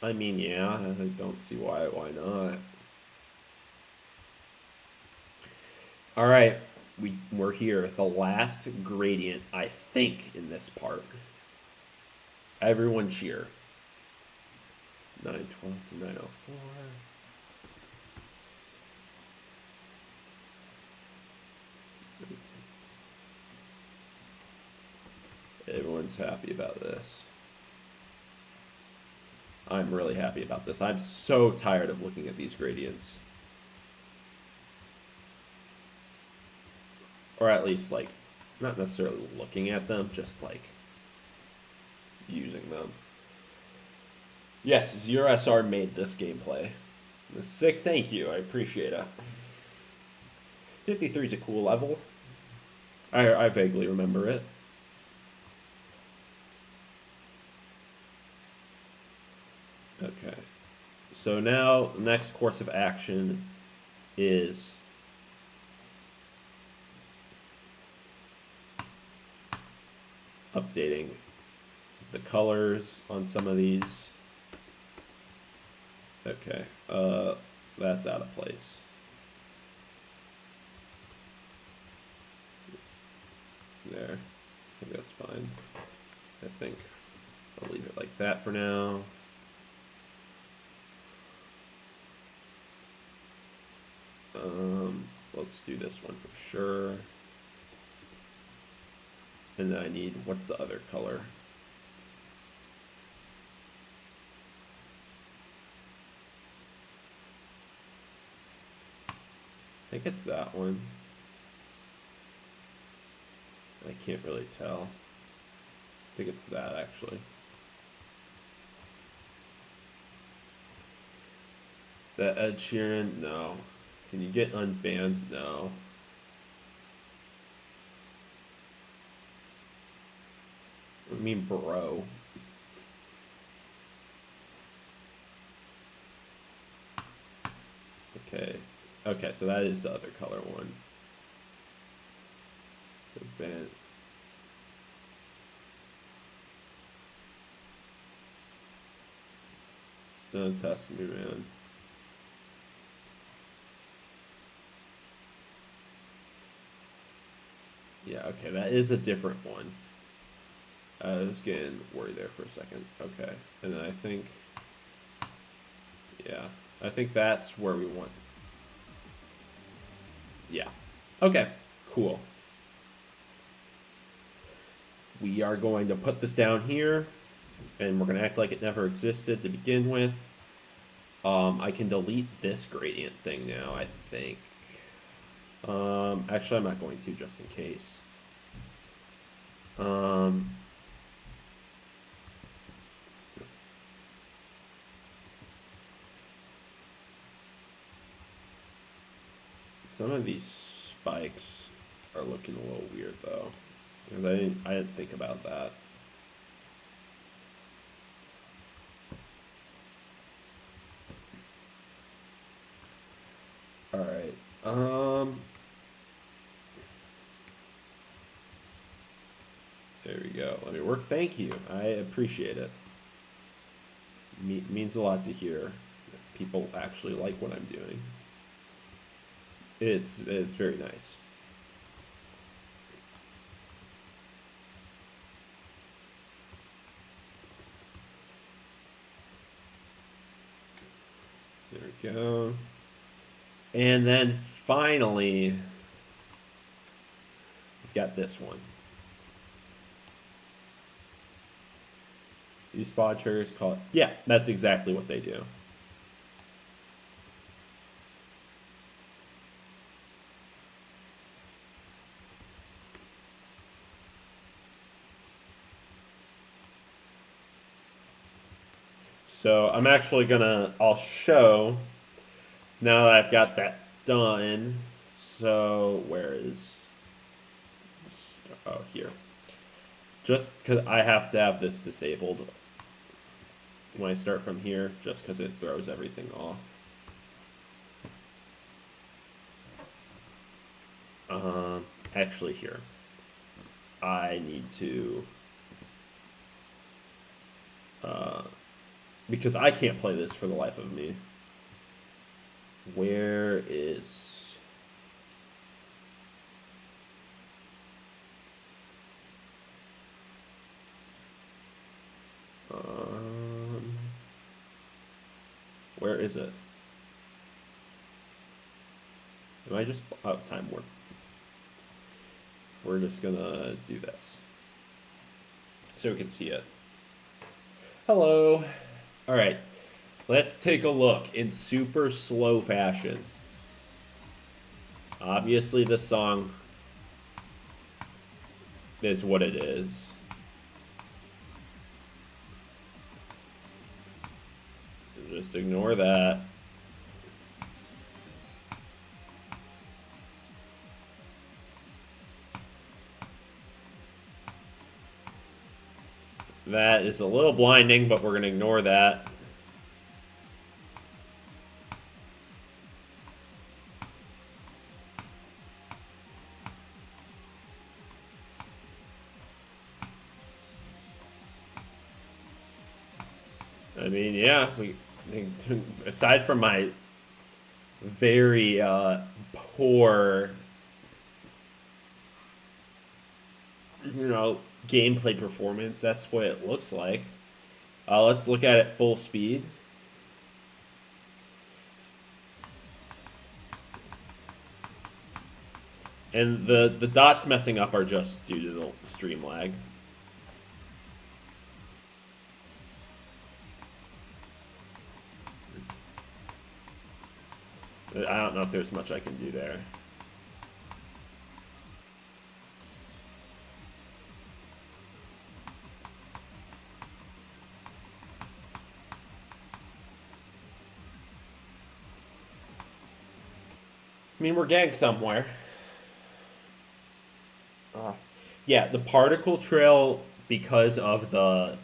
I mean, yeah, I don't see why not. All right, we're here. The last gradient, I think, in this part. Everyone cheer. 912 to 904. Everyone's happy about this. I'm really happy about this. I'm so tired of looking at these gradients. Or at least, like, not necessarily looking at them, just, like, using them. Yes, Zero SR made this gameplay. Sick, thank you. I appreciate it. 53 is a cool level. I vaguely remember it. Okay. So now, the next course of action is updating the colors on some of these. Okay, that's out of place. There, I think that's fine. I think I'll leave it like that for now. Let's do this one for sure. And then I need, what's the other color? I think it's that one. I can't really tell. I think it's that actually. Is that Ed Sheeran? No. Can you get unbanned? No. I mean, bro. Okay. Okay, so that is the other color one. Ban. Don't test me, man. Yeah, okay, that is a different one. I was getting worried there for a second. Okay, and then I think, yeah, I think that's where we want. Yeah. Okay, cool. We are going to put this down here, and we're going to act like it never existed to begin with. I can delete this gradient thing now, I think. Actually, I'm not going to, just in case. Some of these spikes are looking a little weird, though, because I didn't think about that. All right. There we go. Let me work. Thank you. I appreciate it. Means a lot to hear that people actually like what I'm doing. It's very nice. There we go. And then finally, we've got this one. These spot triggers call it. Yeah, that's exactly what they do. So I'm actually I'll show, now that I've got that done. So where is, oh, here. Just because I have to have this disabled when I start from here, just because it throws everything off. Actually here, I need to, because I can't play this for the life of me. Where is, where is it? Am I just, oh, time warp. We're just gonna do this so we can see it. Hello. All right, let's take a look in super slow fashion. Obviously, the song is what it is. Just ignore that. That is a little blinding, but we're going to ignore that. I mean, yeah, aside from my very poor, gameplay performance, that's what it looks like. Let's look at it full speed. And the dots messing up are just due to the stream lag. I don't know if there's much I can do there. I mean, we're getting somewhere. Yeah, the particle trail, because of the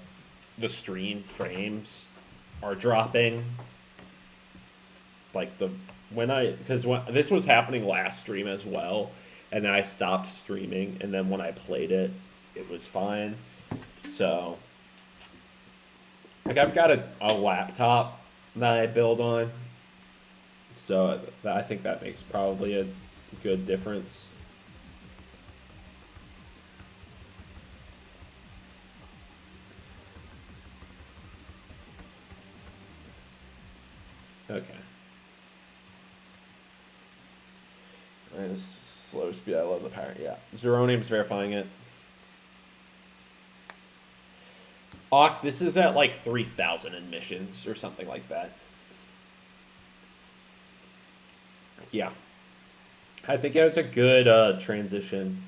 stream frames are dropping. Like because this was happening last stream as well, and then I stopped streaming, and then when I played it, it was fine. So, like, I've got a laptop that I build on. So I think that makes probably a good difference. Okay. And slow speed. I love the power. Yeah. Zeronium's verifying it. This is at like 3,000 admissions or something like that. Yeah. I think it was a good transition.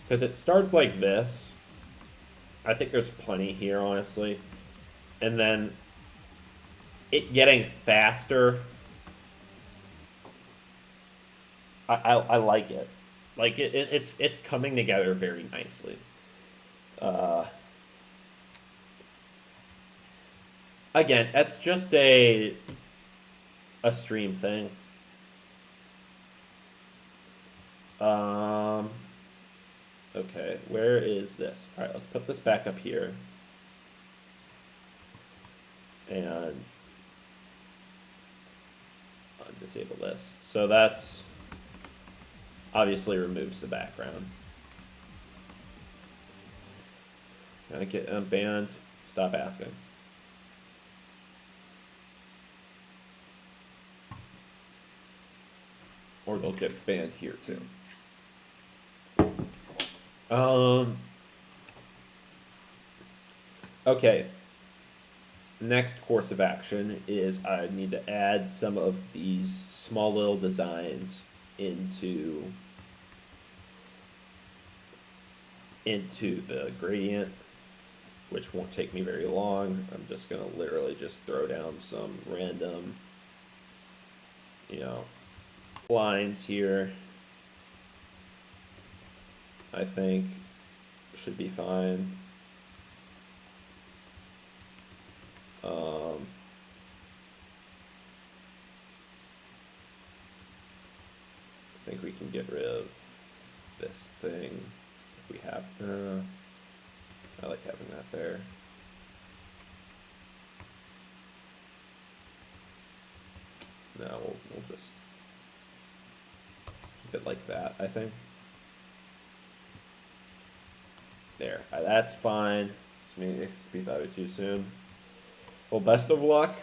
Because it starts like this. I think there's plenty here, honestly. And then it getting faster. I like it. Like it's coming together very nicely. Again, that's just a stream thing. Okay, where is this? All right, let's put this back up here. And disable this. So that's obviously removes the background. Can I get banned? Stop asking. Or they'll get banned here too. Okay. Next course of action is I need to add some of these small little designs into the gradient, which won't take me very long. I'm just gonna literally just throw down some random, lines here. I think should be fine. I think we can get rid of this thing if we have. I like having that there. No, we'll just keep it like that, I think. There, that's fine. It's speed that way too soon. Well, best of luck.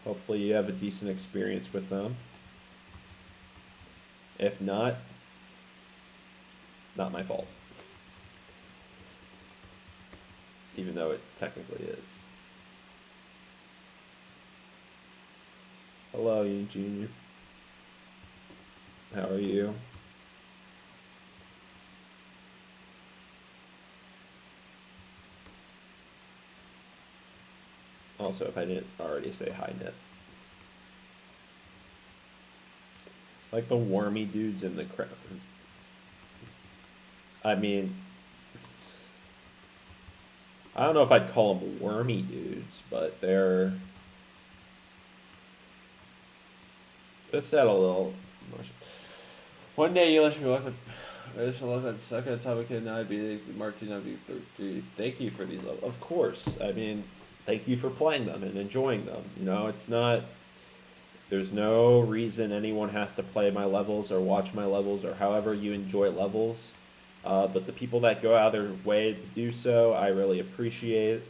Hopefully you have a decent experience with them. If not my fault. Even though it technically is. Hello, Eugene. How are you? Also, if I didn't already say hi, Nip. Like the wormy dudes in the crowd. I mean, I don't know if I'd call them wormy dudes, but they're just that a little. One day you let me look at. I just look at the second topic and I'd be Martin. I'd be 33. Thank you for these levels. Of course. I mean, thank you for playing them and enjoying them. It's not. There's no reason anyone has to play my levels or watch my levels or however you enjoy levels. But the people that go out of their way to do so, I really appreciate.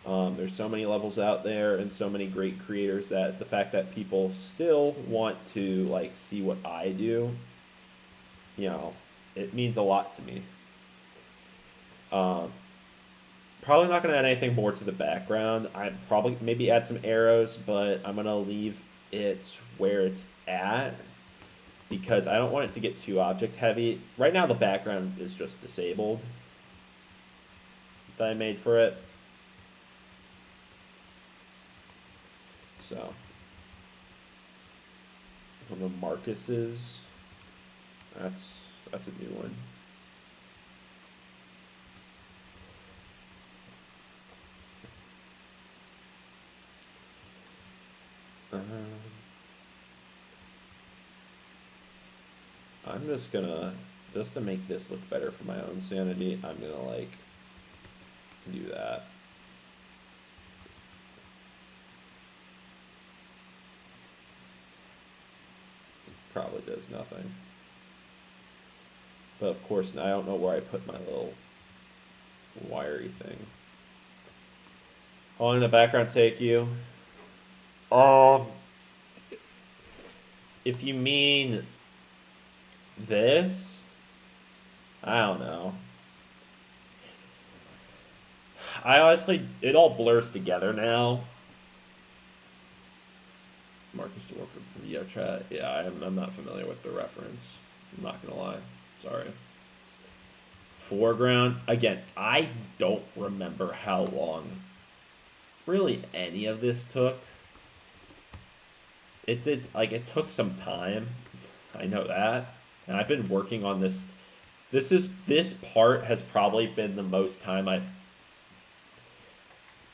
There's so many levels out there and so many great creators that the fact that people still want to see what I do, it means a lot to me. Probably not going to add anything more to the background. I'd probably maybe add some arrows, but I'm going to leave it where it's at because I don't want it to get too object heavy. Right now the background is just disabled that I made for it. So one of Marcus's, that's a new one. I'm just gonna just to make this look better for my own sanity, I'm gonna like do that. Probably does nothing. But of course, I don't know where I put my little wiry thing. How long did the background take you? If you mean this, I don't know. I honestly, it all blurs together now. Marcus Warford from YoChat. Yeah, I'm not familiar with the reference. I'm not gonna lie. Sorry. Foreground. Again, I don't remember how long really any of this took. It did, like, it took some time. I know that. And I've been working on this. This part has probably been the most time I've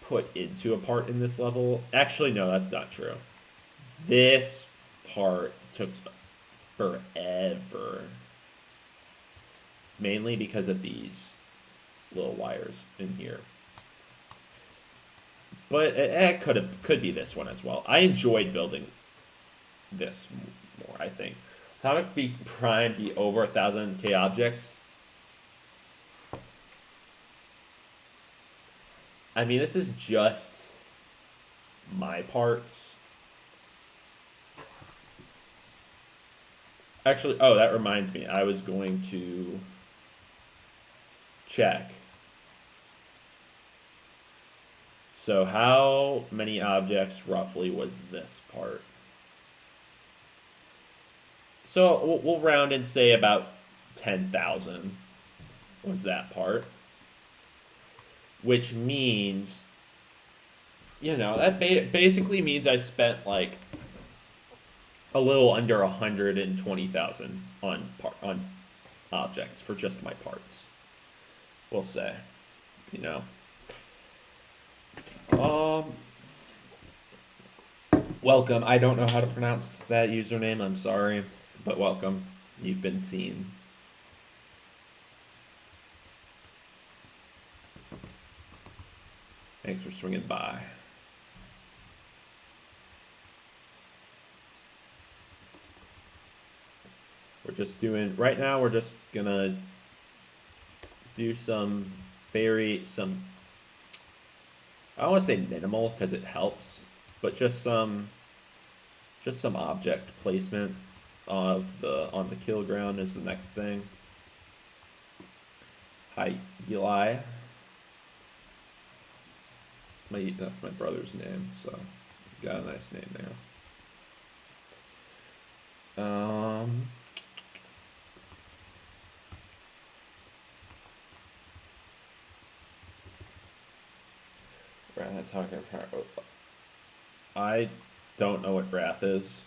put into a part in this level. Actually, no, that's not true. This part took forever. Mainly because of these little wires in here. But it could be this one as well. I enjoyed building this more, I think. Atomic Beat Prime be over 1,000k objects. I mean, this is just my parts. Actually, oh, that reminds me. I was going to check. So how many objects roughly was this part? So we'll round and say about 10,000 was that part. Which means, you know, that basically means I spent like a little under 120,000 on objects for just my parts. We'll say, you know. Welcome. I don't know how to pronounce that username. I'm sorry, but welcome. You've been seen. Thanks for swinging by. We're just doing, right now we're just gonna do some I don't want to say minimal because it helps, but just some object placement on the kill ground is the next thing. Hi, Eli. That's my brother's name, so got a nice name there. Wrath talking about. I don't know what Wrath is.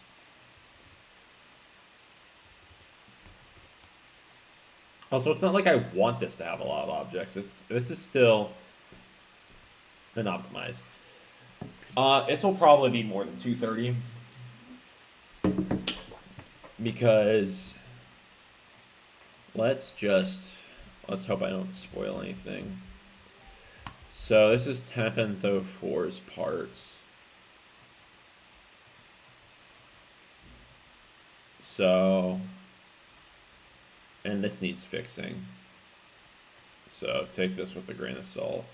Also, it's not like I want this to have a lot of objects. This is still an optimized. This will probably be more than 230 because let's hope I don't spoil anything. So this is Tempentho 4's parts. So, and this needs fixing. So take this with a grain of salt.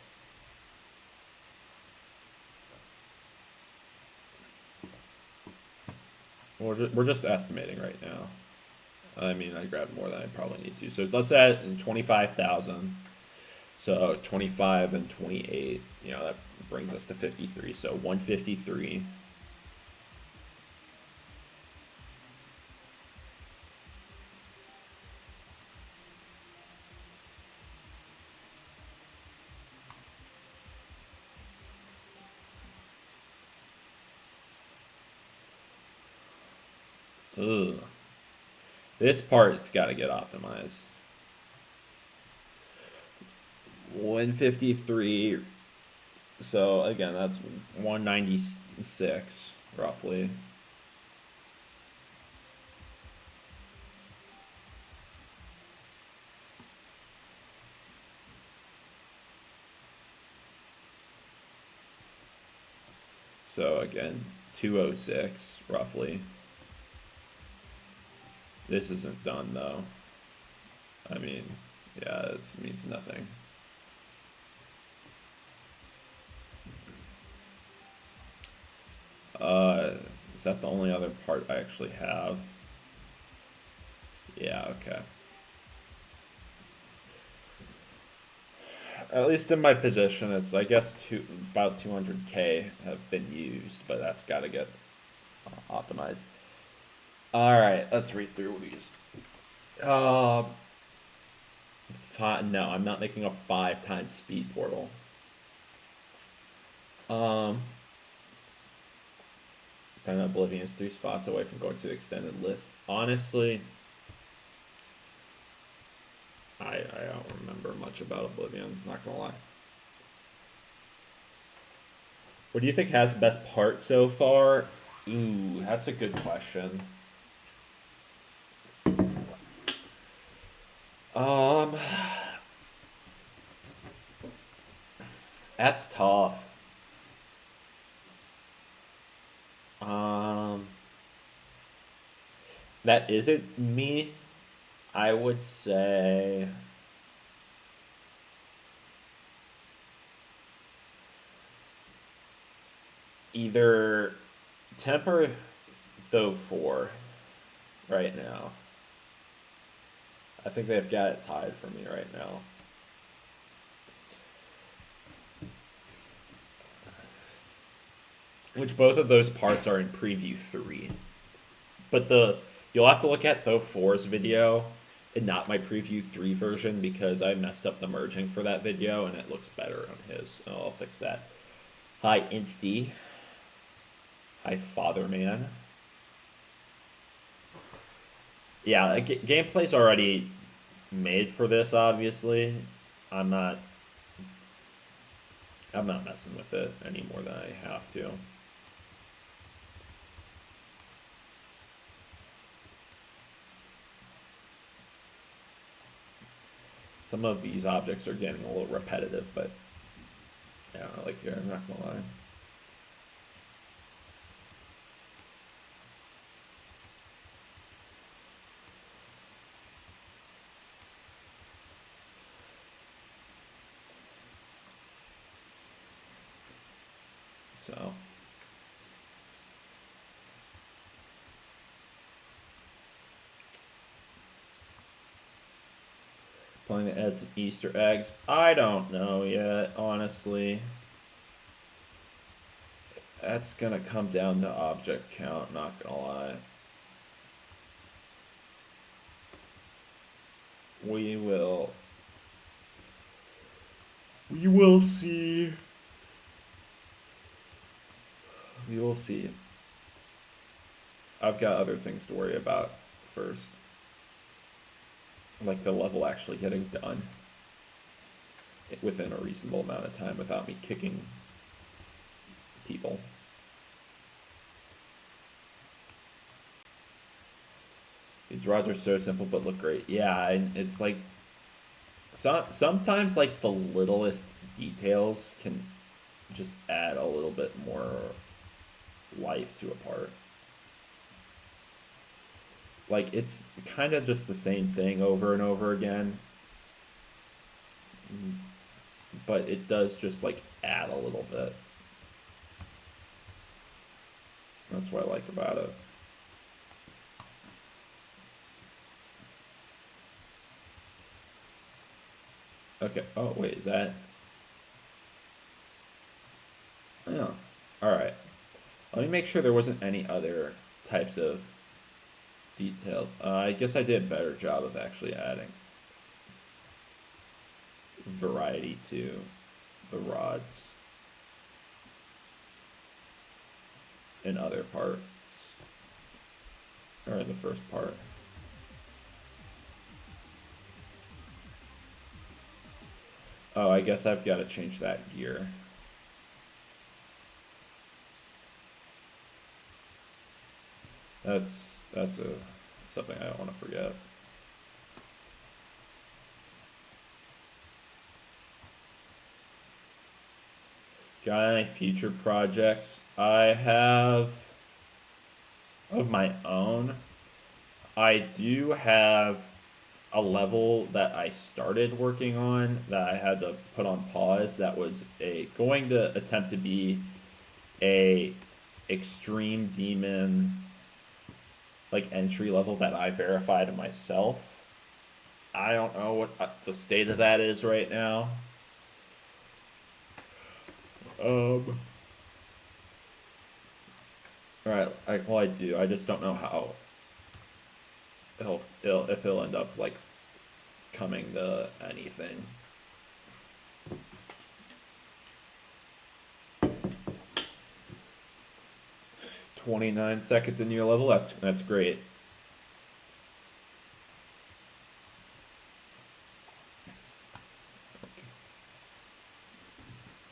We're just estimating right now. I mean, I grabbed more than I probably need to. So let's add 25,000. So 25 and 28, you know, that brings us to 53. So 153. Ugh. This part's got to get optimized. 153. So again, that's 196 roughly. So again, 206 roughly. This isn't done though. I mean, yeah, it means nothing. Is that the only other part I actually have? Yeah, okay. At least in my position, it's, I guess, about 200K have been used, but that's got to get optimized. All right, let's read through these. No, I'm not making a 5 times speed portal. Find Oblivion is 3 spots away from going to the extended list. Honestly, I don't remember much about Oblivion, not gonna lie. What do you think has the best part so far? Ooh, that's a good question. That's tough. That isn't me. I would say either Temper Though 4 right now. I think they've got it tied for me right now. Which both of those parts are in Preview 3. But you'll have to look at Though 4's video and not my Preview 3 version because I messed up the merging for that video and it looks better on his. Oh, I'll fix that. Hi, Insty. Hi, Fatherman. Yeah, gameplay's already made for this, obviously. I'm not messing with it any more than I have to. Some of these objects are getting a little repetitive, but yeah, I like here, I'm not gonna lie. So planning to add some Easter eggs. I don't know yet, honestly. That's gonna come down to object count, not gonna lie. We will see. We will see. I've got other things to worry about first. Like the level actually getting done within a reasonable amount of time without me kicking people. These rods are so simple but look great. Yeah, and it's like sometimes like the littlest details can just add a little bit more life to a part. Like it's kind of just the same thing over and over again, but it does just like add a little bit. That's what I like about it. Okay. Oh, wait, is that? Oh, all right. Let me make sure there wasn't any other types of detail. I guess I did a better job of actually adding variety to the rods in other parts, or in the first part. Oh, I guess I've got to change that gear. That's something I don't want to forget. Got any future projects? I have of my own. I do have a level that I started working on that I had to put on pause that was going to attempt to be a extreme demon like entry level that I verified myself. I don't know what the state of that is right now. Alright, well I do. I just don't know how if he'll end up like coming to anything. $29 in your level. That's great.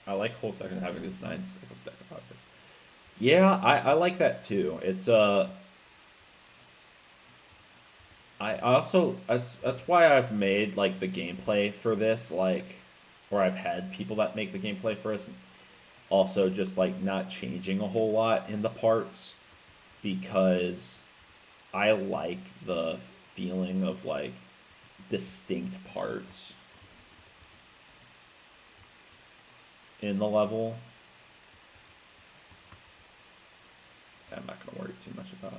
I like whole second having designs of deck of objects. Yeah, I like that too. It's I also that's why I've made like the gameplay for this like, or I've had people that make the gameplay for us. Also, just like not changing a whole lot in the parts because I like the feeling of like distinct parts in the level. I'm not gonna worry too much about it.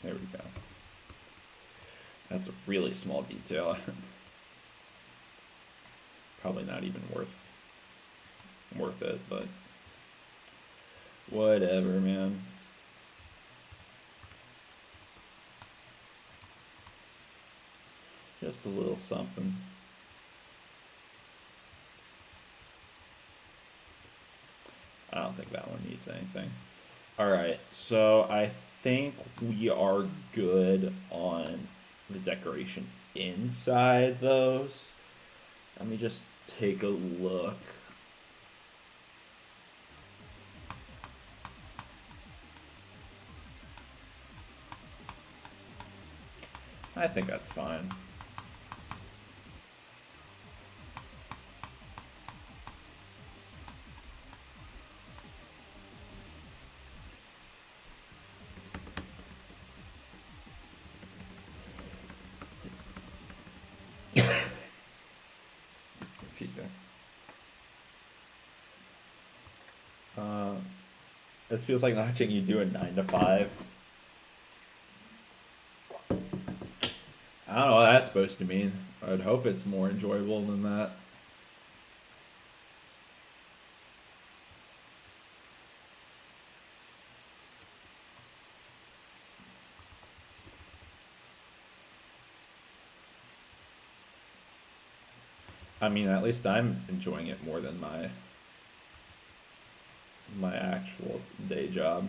There we go. That's a really small detail. Probably not even worth it, but whatever, man. Just a little something. I don't think that one needs anything. Alright, so I think we are good on the decoration inside those. Let me just take a look. I think that's fine. Excuse me. This feels like watching you do a 9 to 5. I don't know what that's supposed to mean. I'd hope it's more enjoyable than that. I mean, at least I'm enjoying it more than my actual day job.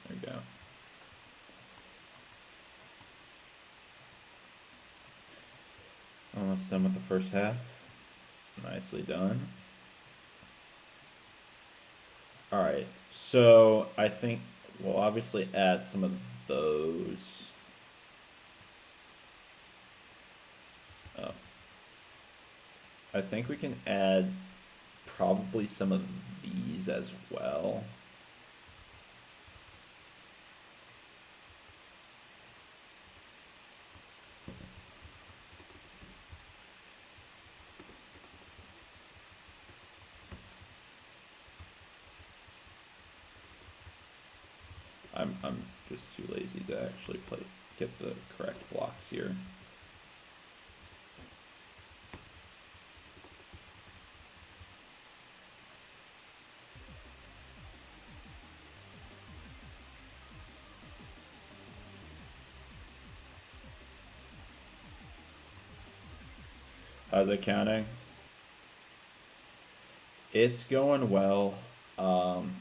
There we go. Almost done with the first half. Nicely done. Alright, so I think we'll obviously add some of those. Oh. I think we can add probably some of these as well. I'm just too lazy to actually get the correct blocks here. How's it counting? It's going well. Um,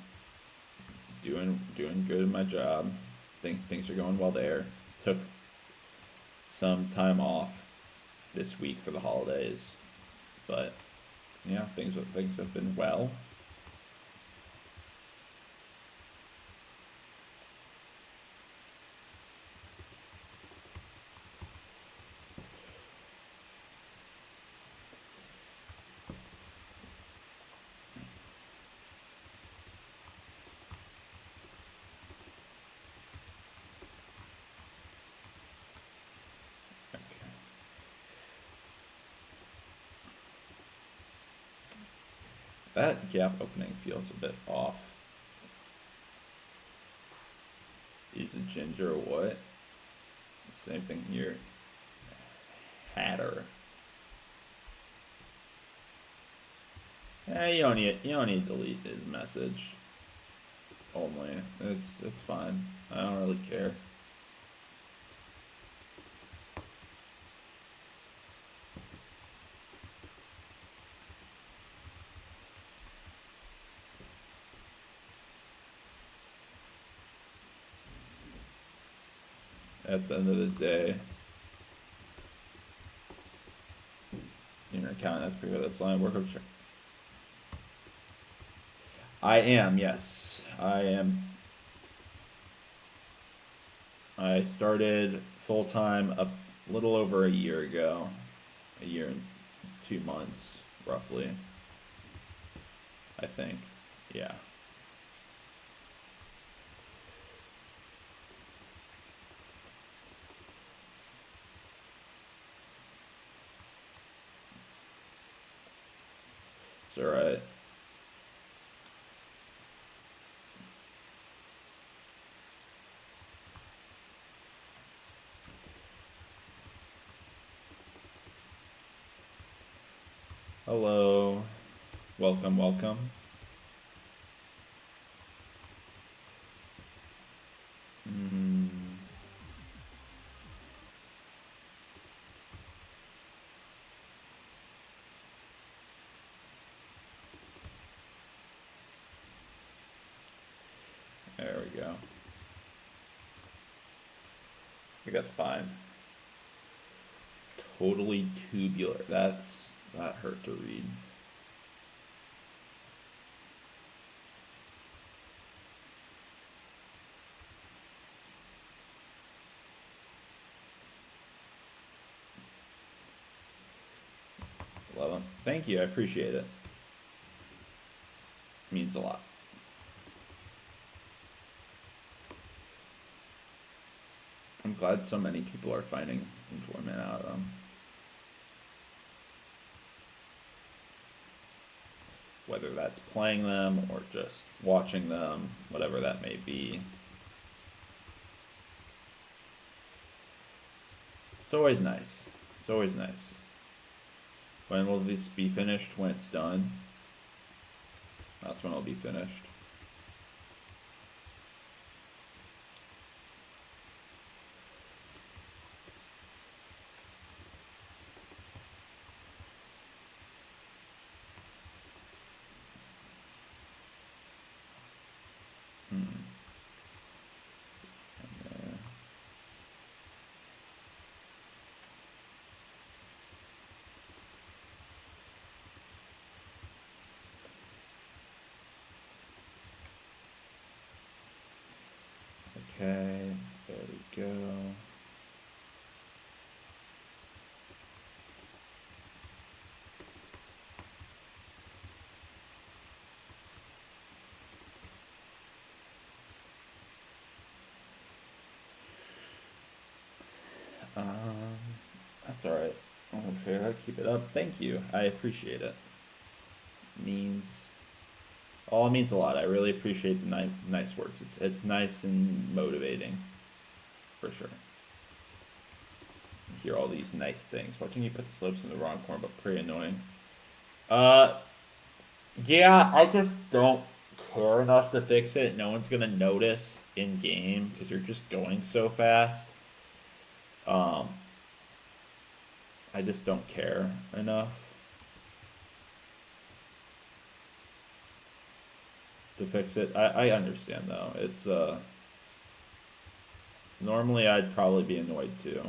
doing good in my job. Think things are going well there. Took some time off this week for the holidays, but yeah, things have been well. Okay. That gap opening feels a bit off. He's a ginger or what? Same thing here. Hatter. You don't need to delete his message. Only. It's fine. I don't really care. At the end of the day, your account that's pretty good. That's line work of check. I am, yes. I am. I started full time a little over a year ago. A year and 2 months, roughly. I think. Yeah. It's alright. Hello. Welcome, welcome. Mm, there we go. I think that's fine. Totally tubular. That hurt to read. Love them. Thank you. I appreciate it. Means a lot. I'm glad so many people are finding enjoyment out of them. Whether that's playing them or just watching them, whatever that may be. It's always nice. It's always nice. When will this be finished? When it's done. That's when it'll be finished. Hmm. Okay, there we go. That's alright. Okay, I'll keep it up. Thank you. I appreciate it. Means all means a lot. I really appreciate the nice words. It's nice and motivating, for sure. Hear all these nice things. Watching you put the slopes in the wrong corner, but pretty annoying. Uh, yeah, I just don't care enough to fix it. No one's gonna notice in game because you're just going so fast. Um, I just don't care enough to fix it. I understand though. It's normally I'd probably be annoyed too.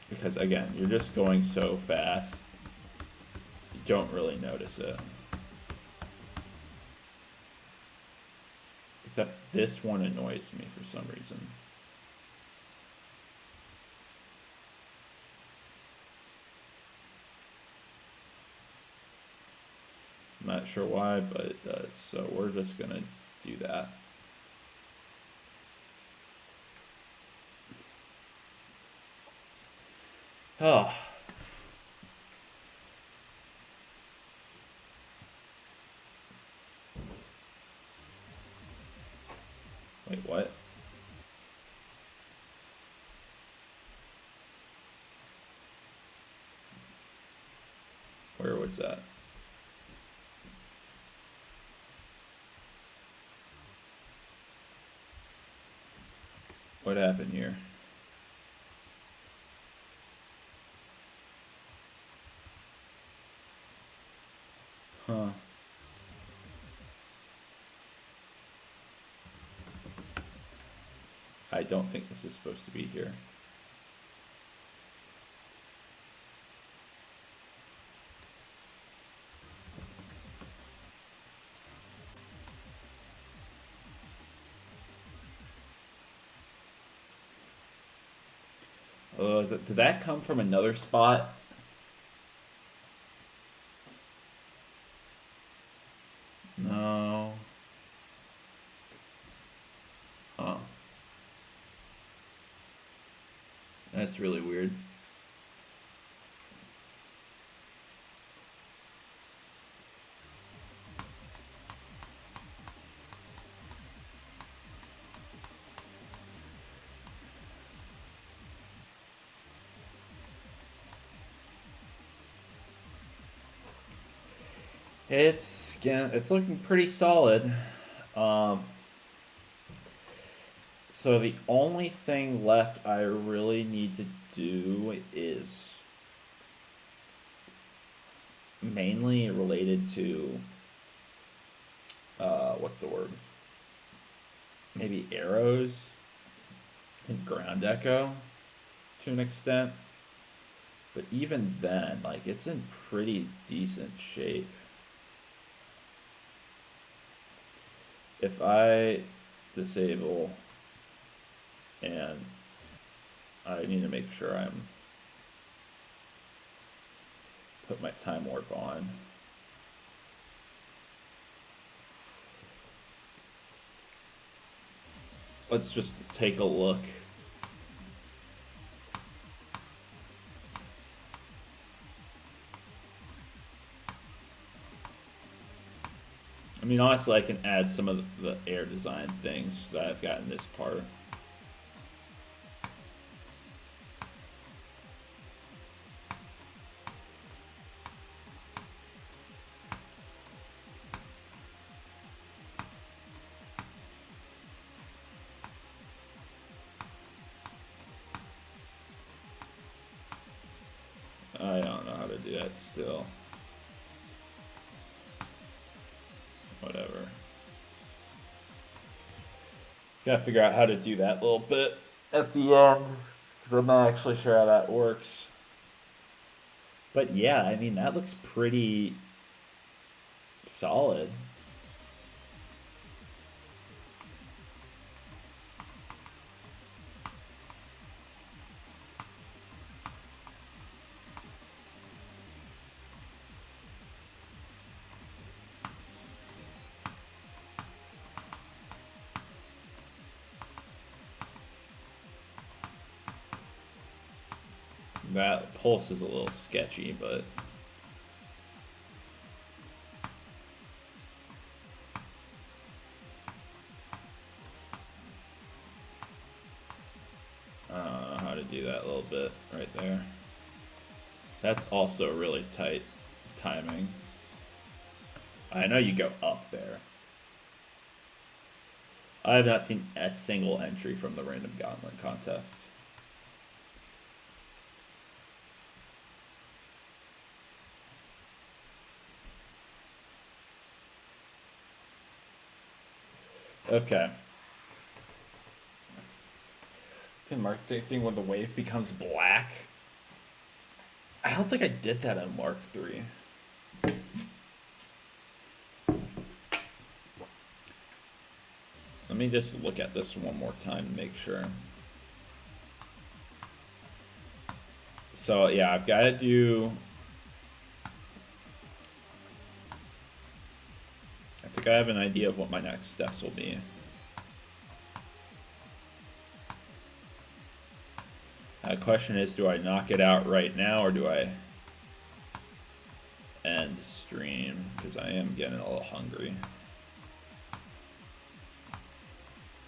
Because again, you're just going so fast, you don't really notice it. Except this one annoys me for some reason. I'm not sure why, but it does. So we're just gonna do that. Oh. Wait, what? Where was that? What happened here? Huh. I don't think this is supposed to be here. Oh, did that come from another spot? No. Huh. That's really weird. It's looking pretty solid. Um, so the only thing left I really need to do is mainly related to what's the word? Maybe arrows and ground echo to an extent. But even then, like it's in pretty decent shape. If I disable and I need to make sure I'm put my time warp on. Let's just take a look. I mean, honestly, I can add some of the air design things that I've got in this part. I don't know how to do that still. Whatever. Gotta figure out how to do that little bit at the end, because I'm not actually sure how that works. But yeah, I mean, that looks pretty solid. That pulse is a little sketchy, but I don't know how to do that little bit right there. That's also really tight timing. I know you go up there. I have not seen a single entry from the random gauntlet contest. Okay. Can Mark thing when the wave becomes black? I don't think I did that on Mark 3. Let me just look at this one more time to make sure. So yeah, I've got to do... I think I have an idea of what my next steps will be. The question is, do I knock it out right now or do I end stream? Because I am getting a little hungry.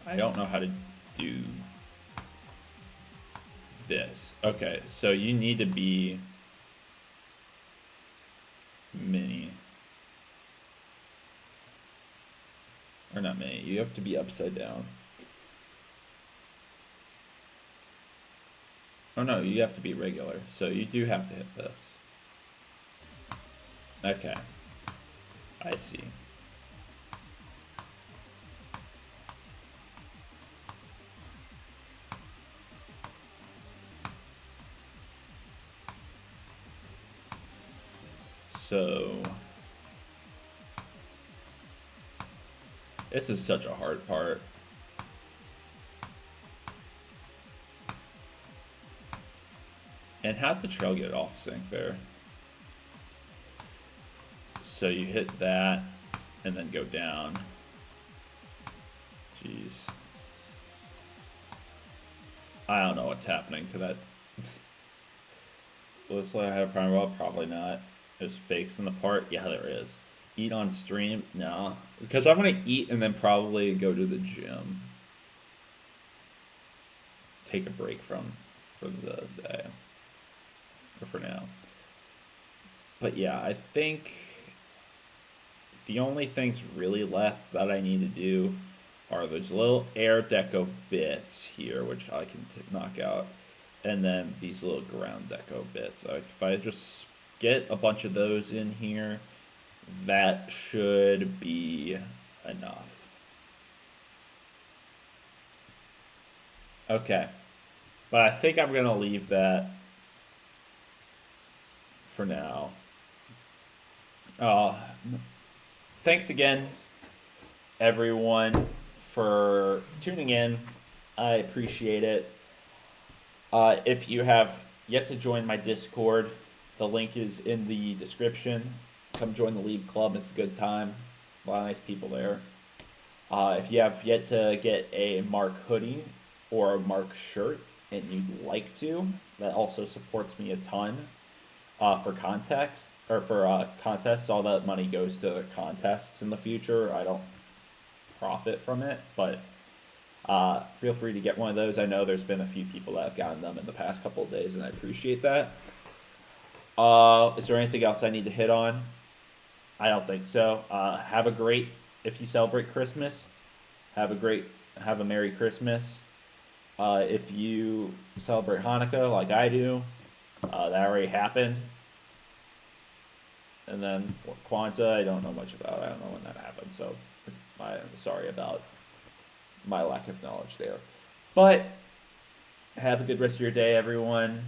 I don't know how to do this. Okay, so you need to be mini. Or not mini, you have to be upside down. Oh no, you have to be regular, so you do have to hit this. Okay, I see. So this is such a hard part. And how'd the trail get off sync there? So you hit that and then go down. Jeez. I don't know what's happening to that. Looks like I have a prime roll. Probably not. There's fakes in the part. Yeah, there is. Eat on stream? No. Because I'm going to eat and then probably go to the gym. Take a break for the day. Or for now. But yeah, I think the only things really left that I need to do are those little air deco bits here, which I can knock out. And then these little ground deco bits. If I just get a bunch of those in here, that should be enough. Okay. But I think I'm going to leave that for now. Thanks again, everyone, for tuning in. I appreciate it. If you have yet to join my Discord, the link is in the description. Come join the League Club. It's a good time. A lot of nice people there. If you have yet to get a Mark hoodie or a Mark shirt and you'd like to, that also supports me a ton. For contests. All that money goes to contests in the future. I don't profit from it, but feel free to get one of those. I know there's been a few people that have gotten them in the past couple of days, and I appreciate that. Is there anything else I need to hit on? I don't think so. Have a great, if you celebrate Christmas, have a Merry Christmas. If you celebrate Hanukkah like I do, that already happened. And then Kwanzaa, I don't know much about. I don't know when that happened, so I'm sorry about my lack of knowledge there. But have a good rest of your day, everyone.